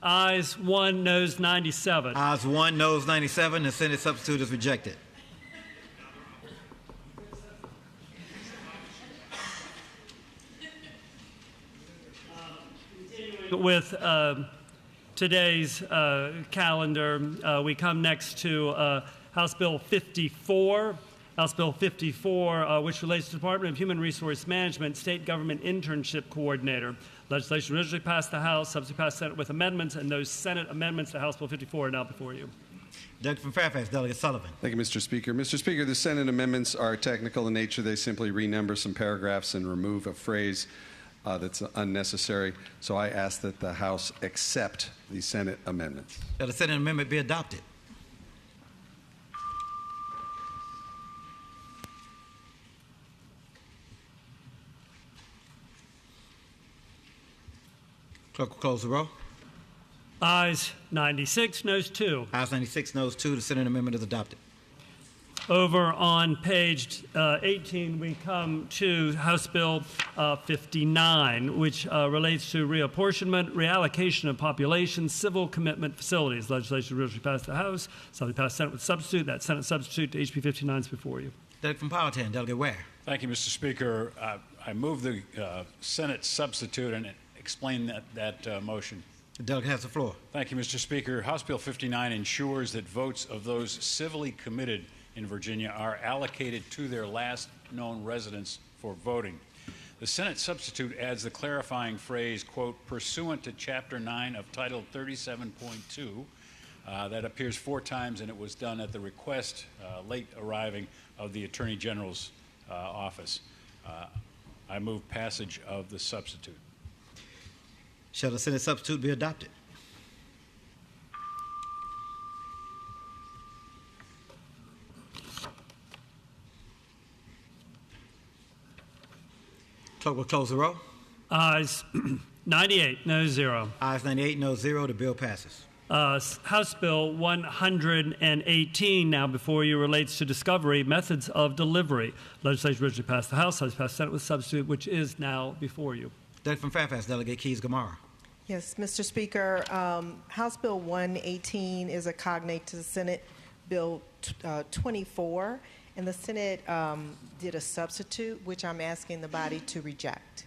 S5: Ayes 1, noes 97.
S1: Ayes 1, noes 97. The Senate substitute is rejected.
S5: With today's calendar, we come next to House Bill 54. House Bill 54, which relates to the Department of Human Resource Management, State Government Internship Coordinator. Legislation originally passed the House, subsequently passed the Senate with amendments, and those Senate amendments to House Bill 54 are now before you.
S1: Delegate from Fairfax, Delegate Sullivan.
S18: Thank you, Mr. Speaker. Mr. Speaker, the Senate amendments are technical in nature. They simply renumber some paragraphs and remove a phrase that's unnecessary. So I ask that the House accept the Senate amendments.
S1: Shall the Senate amendment be adopted? Clerk will close the roll.
S5: Ayes 96, noes 2.
S1: Ayes 96, noes 2. The Senate amendment is adopted.
S5: Over on page 18, we come to House Bill 59, which relates to reapportionment, reallocation of population, civil commitment facilities. Legislation originally passed the House, subsequently passed the Senate with substitute. That Senate substitute to HB 59 is before you.
S1: Delegate from Powhatan, Delegate Ware.
S19: Thank you, Mr. Speaker. I move the Senate substitute and explain that motion.
S1: The delegate has the floor.
S19: Thank you, Mr. Speaker. House Bill 59 ensures that votes of those civilly committed in Virginia are allocated to their last known residence for voting. The Senate substitute adds the clarifying phrase, quote, pursuant to Chapter 9 of Title 37.2. That appears 4 times, and it was done at the request, late arriving, of the Attorney General's office. I move passage of the substitute.
S1: Shall the Senate substitute be adopted? Clerk will close the roll.
S5: Ayes 98, no 0.
S1: Ayes 98, no 0. The bill passes.
S5: House Bill 118 now before you relates to discovery methods of delivery. Legislation originally passed the House, has passed the Senate with substitute, which is now before you.
S1: Delegate from Fairfax, Delegate Keys-Gamarra.
S11: Yes, Mr. Speaker, House Bill 118 is a cognate to the Senate Bill 24, and the Senate did a substitute, which I'm asking the body to reject.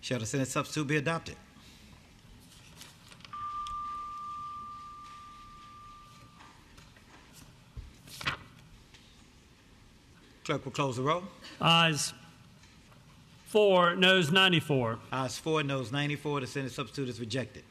S1: Shall the Senate substitute be adopted? Clerk will close the roll.
S5: Ayes 4, noes 94.
S1: Ayes 4, noes 94. The Senate substitute is rejected.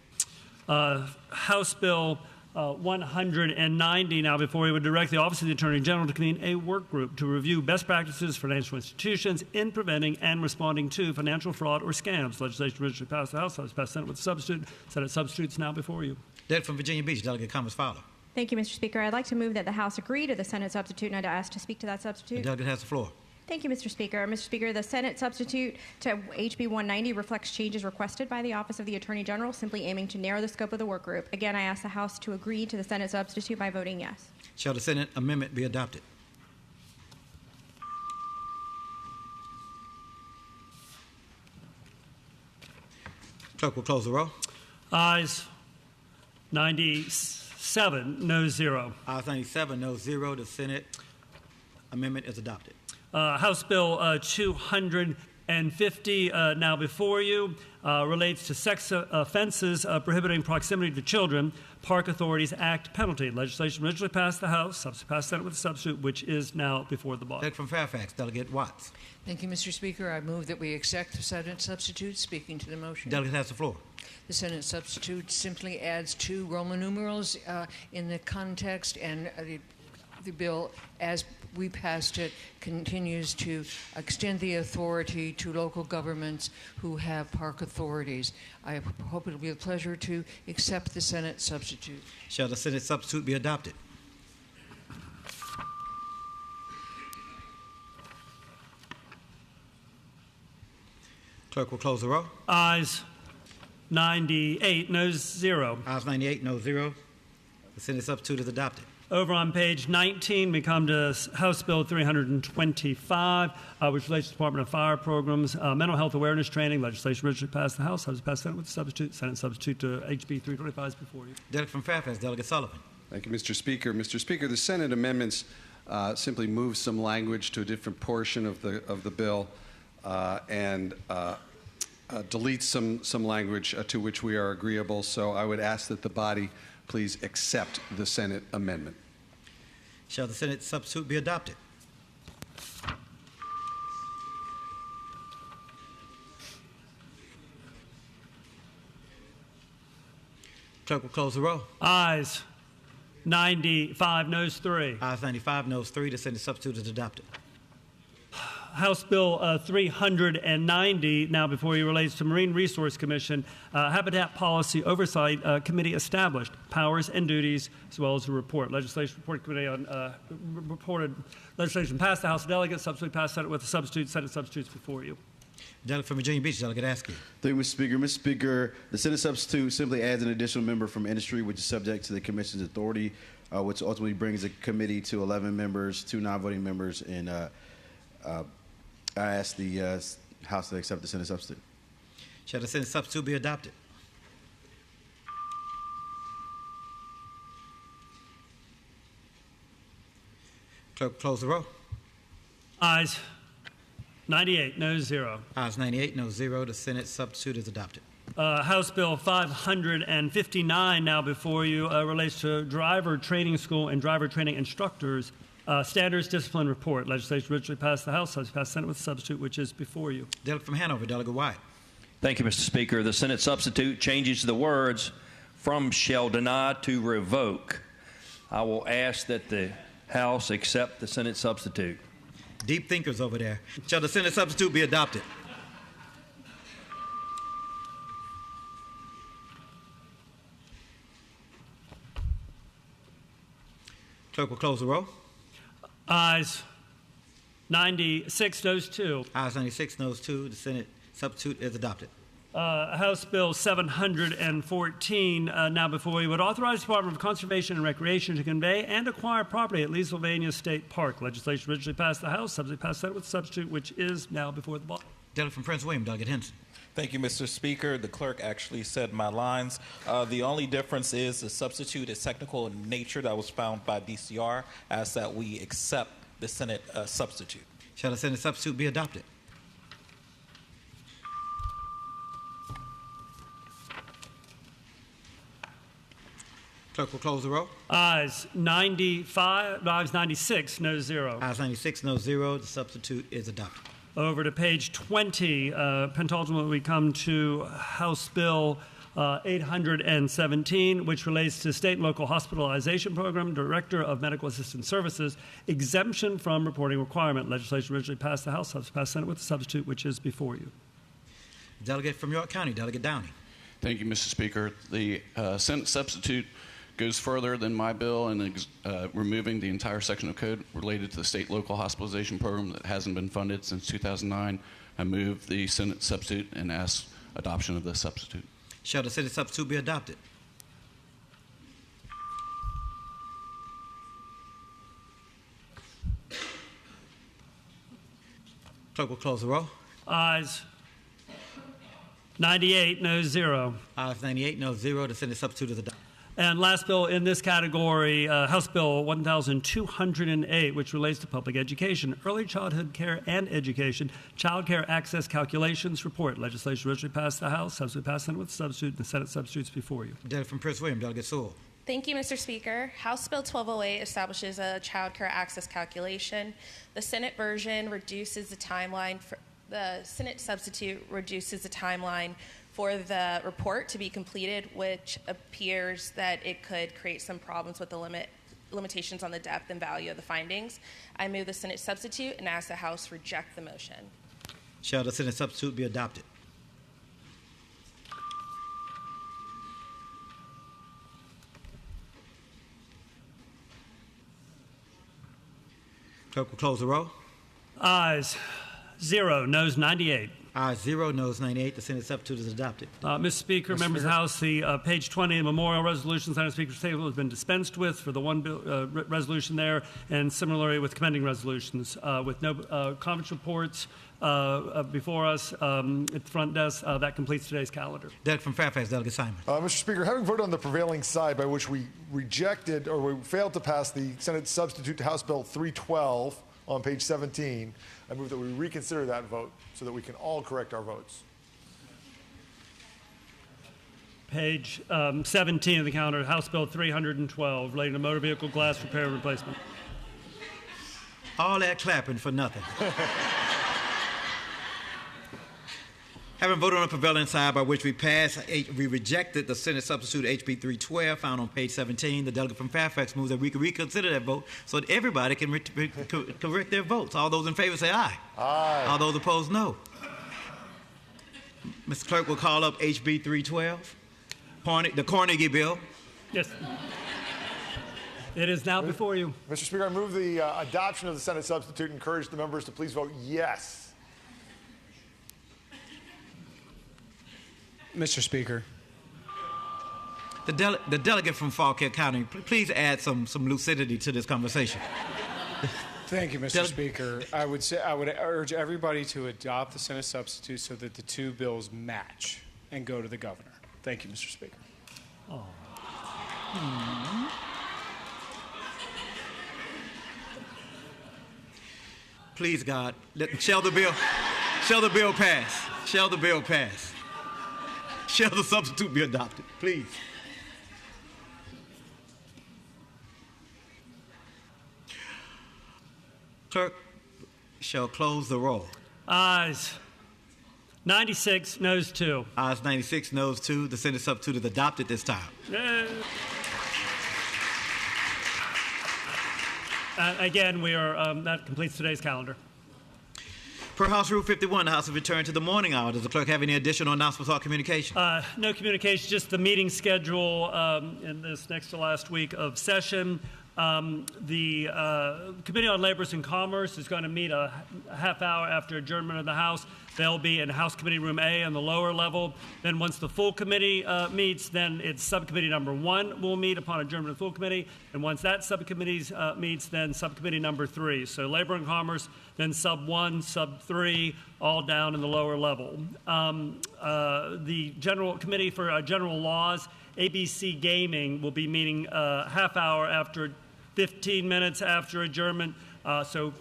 S5: House Bill 190 now before you would direct the Office of the Attorney General to convene a work group to review best practices for financial institutions in preventing and responding to financial fraud or scams. Legislation originally passed the House. House passed Senate with a substitute. Senate substitutes now before you.
S1: Delegate from Virginia Beach, Delegate Thomas Fowler.
S2: Thank you, Mr. Speaker. I'd like to move that the House agree to the Senate substitute, and I'd ask to speak to that substitute.
S1: The delegate has the floor.
S2: Thank you, Mr. Speaker. Mr. Speaker, the Senate substitute to HB 190 reflects changes requested by the Office of the Attorney General, simply aiming to narrow the scope of the work group. Again, I ask the House to agree to the Senate substitute by voting yes.
S1: Shall the Senate amendment be adopted? Clerk will close the roll.
S5: Ayes 97, no 0.
S1: Ayes 97, no 0. The Senate amendment is adopted.
S5: House Bill 250 now before you relates to sex offenses prohibiting proximity to children. Park Authorities Act penalty. Legislation originally passed the House, subsequently passed Senate with a substitute, which is now before the body.
S1: Delegate from Fairfax, Delegate Watts.
S20: Thank you, Mr. Speaker. I move that we accept the Senate substitute. Speaking to the motion.
S1: Delegate has the floor.
S20: The Senate substitute simply adds 2 Roman numerals in the context, and the bill, as we passed it, continues to extend the authority to local governments who have park authorities. I hope it will be a pleasure to accept the Senate substitute.
S1: Shall the Senate substitute be adopted? Clerk will close the roll.
S5: Ayes 98, noes 0.
S1: Ayes 98, no 0. The Senate substitute is adopted.
S5: Over on page 19, we come to House Bill 325, which relates to Department of Fire programs, mental health awareness training. Legislation originally passed the House. House passed Senate with a substitute. Senate substitute to HB 325 is before you.
S1: Delegate from Fairfax, Delegate Sullivan.
S18: Thank you, Mr. Speaker. Mr. Speaker, the Senate amendments simply move some language to a different portion of the bill and delete some language to which we are agreeable. So I would ask that the body please accept the Senate amendment.
S1: Shall the Senate substitute be adopted? Clerk will close the roll.
S5: Ayes 95, noes 3.
S1: Ayes 95, noes 3. The Senate substitute is adopted.
S5: House Bill 390 now before you relates to Marine Resource Commission, Habitat Policy Oversight Committee established, powers and duties, as well as a report. Legislation Report Committee on reported legislation passed the House of Delegates, subsequently passed Senate with a substitute. Senate substitutes before you.
S1: Delegate from Virginia Beach, Delegate Askew.
S21: Thank you, Mr. Speaker. Mr. Speaker, the Senate substitute simply adds an additional member from industry, which is subject to the Commission's authority, which ultimately brings the committee to 11 members, 2 non-voting members, and I ask the House to accept the Senate substitute.
S1: Shall the Senate substitute be adopted? Clerk, close the roll.
S5: Ayes 98, no 0.
S1: Ayes 98, no 0. The Senate substitute is adopted.
S5: House Bill 559 now before you relates to driver training school and driver training instructors. Standards Discipline Report. Legislation originally passed the House. House passed Senate with a substitute, which is before you.
S1: Delegate from Hanover, Delegate White.
S8: Thank you, Mr. Speaker. The Senate substitute changes the words from shall deny to revoke. I will ask that the House accept the Senate substitute.
S1: Deep thinkers over there. Shall the Senate substitute be adopted? Clerk will close the roll.
S5: Ayes 96, noes 2.
S1: Ayes 96, noes 2. The Senate substitute is adopted.
S5: House Bill 714 now before you would authorize the Department of Conservation and Recreation to convey and acquire property at Leesylvania State Park. Legislation originally passed the House, subsequently passed Senate with a substitute, which is now before the body.
S1: Delegate from Prince William, Delegate Henson.
S22: Thank you, Mr. Speaker. The clerk actually said my lines. The only difference is the substitute is technical in nature that was found by DCR, as that we accept the Senate substitute.
S1: Shall the Senate substitute be adopted? Clerk will close the roll.
S5: Ayes 95, ayes 96, no 0.
S1: Ayes 96, no 0. The substitute is adopted.
S5: Over to page 20, penultimately we come to House Bill 817, which relates to state and local hospitalization program, Director of Medical Assistance Services, exemption from reporting requirement. Legislation originally passed the House, passed Senate with the substitute, which is before you.
S1: Delegate from York County, Delegate Downey.
S6: Thank you, Mr. Speaker. The Senate substitute goes further than my bill in removing the entire section of code related to the state local hospitalization program that hasn't been funded since 2009. I move the Senate substitute and ask adoption of the substitute.
S1: Shall the Senate substitute be adopted? Clerk will close the roll.
S5: Ayes 98, no 0.
S1: Ayes 98, no 0. The Senate substitute is adopted.
S5: And last bill in this category, House Bill 1208, which relates to public education, early childhood care and education, child care access calculations report. Legislation originally passed the House, subsequently passed Senate with substitute, and the Senate substitutes before you.
S1: Delegate from Prince William, Delegate Sewell.
S13: Thank you, Mr. Speaker. House Bill 1208 establishes a child care access calculation. The Senate version reduces the timeline for the Senate substitute reduces the timeline for the report to be completed, which appears that it could create some problems with the limitations on the depth and value of the findings. I move the Senate substitute and ask the House reject the motion.
S1: Shall the Senate substitute be adopted? Clerk will close the roll.
S5: Ayes 0, noes 98.
S1: Ayes 0, noes 98. The Senate substitute is adopted.
S5: Mr. Speaker, members of the House, the page 20 memorial resolution signed on the Speaker's table has been dispensed with for the one bill, resolution there, and similarly with commending resolutions. With no conference reports before us at the front desk, that completes today's calendar.
S1: Delegate from Fairfax, Delegate Simon.
S9: Mr. Speaker, having voted on the prevailing side by which we rejected or we failed to pass the Senate substitute to House Bill 312 on page 17, I move that we reconsider that vote so that we can all correct our votes.
S5: Page 17 of the calendar, House Bill 312, relating to motor vehicle glass repair and replacement.
S1: All that clapping for nothing. Having voted on the prevailing side by which we rejected the Senate substitute HB 312 found on page 17, the delegate from Fairfax moves that we can reconsider that vote so that everybody can correct their votes. All those in favor say aye.
S9: Aye.
S1: All those opposed, no. Mr. Clerk will call up HB 312, the Carnegie bill.
S5: Yes. It is now before you.
S9: Mr. Speaker, I move the adoption of the Senate substitute and encourage the members to please vote yes.
S10: Mr. Speaker.
S1: The delegate from Fauquier County, please add some lucidity to this conversation.
S10: Thank you, Mr. Speaker. I would urge everybody to adopt the Senate substitute so that the two bills match and go to the governor. Thank you, Mr. Speaker.
S5: Oh.
S1: Please, God, shall the bill pass? Shall the bill pass? Shall the substitute be adopted? Please. Clerk shall close the roll.
S5: Ayes 96, noes 2.
S1: Ayes 96, noes 2. The Senate substitute is adopted this time.
S5: Again, we are that completes today's calendar.
S1: Per House Rule 51, the House will return to the morning hour. Does the clerk have any additional announcements or communication?
S5: No communication, just the meeting schedule in this next to last week of session. The Committee on Labor and Commerce is going to meet a half hour after adjournment of the House. They'll be in House Committee Room A on the lower level. Then once the full committee meets, then it's subcommittee number 1 will meet upon adjournment of the full committee. And once that subcommittee meets, then subcommittee number 3. So Labor and Commerce, then sub 1, sub 3, all down in the lower level. The General Committee for General Laws, ABC Gaming, will be meeting half hour after 15 minutes after adjournment, so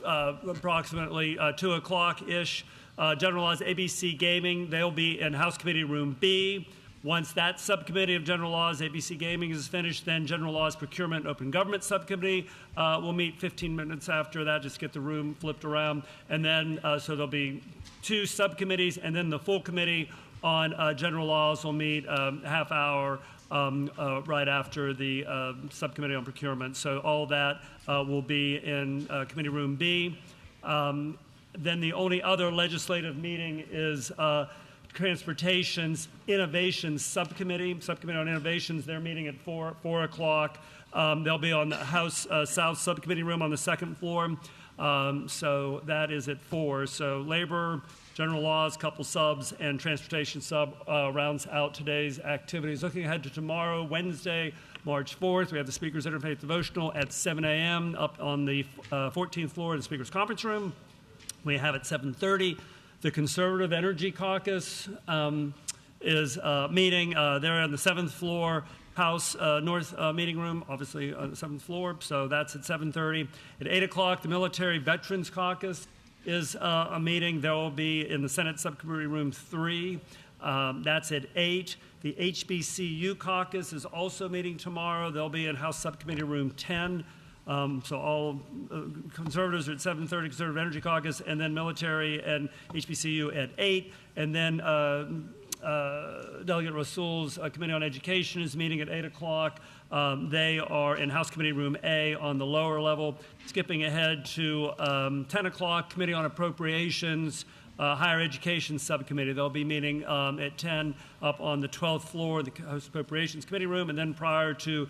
S5: approximately 2 o'clock-ish. General Laws, ABC Gaming, they'll be in House Committee Room B. Once that subcommittee of general laws, ABC Gaming, is finished, then general laws, procurement, and open government subcommittee will meet 15 minutes after that, just get the room flipped around. And then, so there'll be 2 subcommittees, and then the full committee on general laws will meet half hour right after the subcommittee on procurement. So all that will be in committee room B. Then the only other legislative meeting is Transportation's Innovations Subcommittee on Innovations. They're meeting at 4 o'clock. They'll be on the House South Subcommittee room on the 2nd floor. So that is at 4. So Labor, General Laws, couple subs, and Transportation sub rounds out today's activities. Looking ahead to tomorrow, Wednesday, March 4th, we have the Speaker's Interfaith Devotional at 7 a.m. up on the 14th floor of the Speaker's Conference Room. We have at 7:30 the Conservative Energy Caucus is meeting. They're on the 7th floor, House North Meeting Room, obviously on the 7th floor, so that's at 7:30. At 8 o'clock, the Military Veterans Caucus is a meeting. There will be in the Senate Subcommittee Room 3. That's at 8. The HBCU Caucus is also meeting tomorrow. They'll be in House Subcommittee Room 10. So all conservatives are at 7:30, Conservative Energy Caucus, and then military and HBCU at 8. And then Delegate Rasul's Committee on Education is meeting at 8 o'clock. They are in House Committee Room A on the lower level. Skipping ahead to 10 o'clock, Committee on Appropriations, Higher Education Subcommittee. They'll be meeting at 10 up on the 12th floor of the House Appropriations Committee room. And then prior to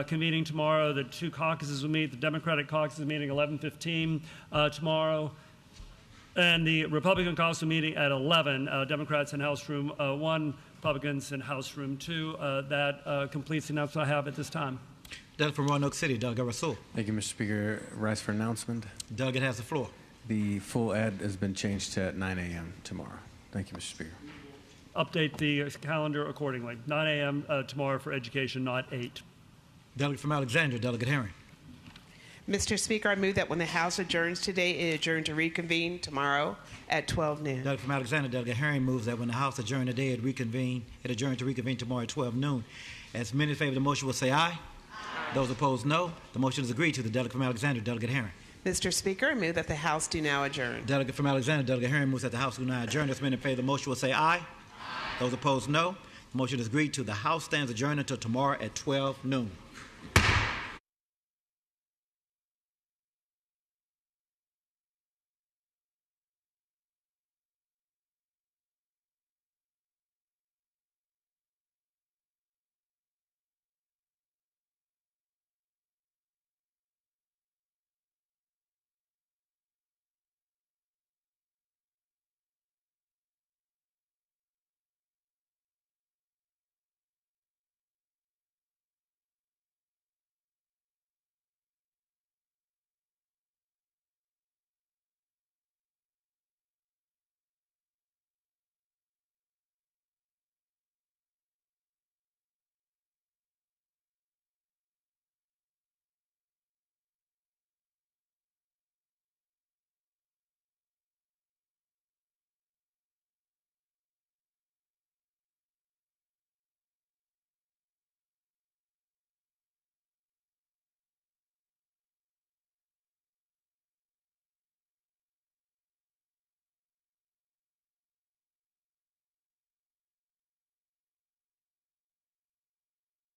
S5: convening tomorrow, the 2 caucuses will meet. The Democratic caucus is meeting 11:15 tomorrow. And the Republican caucus will meeting at 11. Democrats in House Room 1, Republicans in House Room 2. That completes the announcement I have at this time.
S1: Delegate from Roanoke City, Delegate Rasul.
S15: Thank you, Mr. Speaker. Rise for announcement.
S1: Delegate has the floor.
S15: The full ad has been changed to 9 a.m. tomorrow. Thank you, Mr. Speaker.
S5: Update the calendar accordingly. 9 a.m. Tomorrow for education, not 8.
S1: Delegate from Alexandria, Delegate Herring.
S16: Mr. Speaker, I move that when the House adjourns today, it adjourn to reconvene tomorrow at 12 noon.
S1: Delegate from Alexandria, Delegate Herring moves that when the House adjourn today, it adjourn to reconvene tomorrow at 12 noon. As many in favor of the motion will say aye. Aye. Those opposed, no. The motion is agreed to. The Delegate from Alexandria, Delegate Herring.
S16: Mr. Speaker, I move that the House do now adjourn.
S1: Delegate from Alexandria, Delegate Herring moves that the House do now adjourn. As many in favor of the motion will say aye. Aye. Those opposed, no. The motion is agreed to. The House stands adjourned until tomorrow at 12 noon.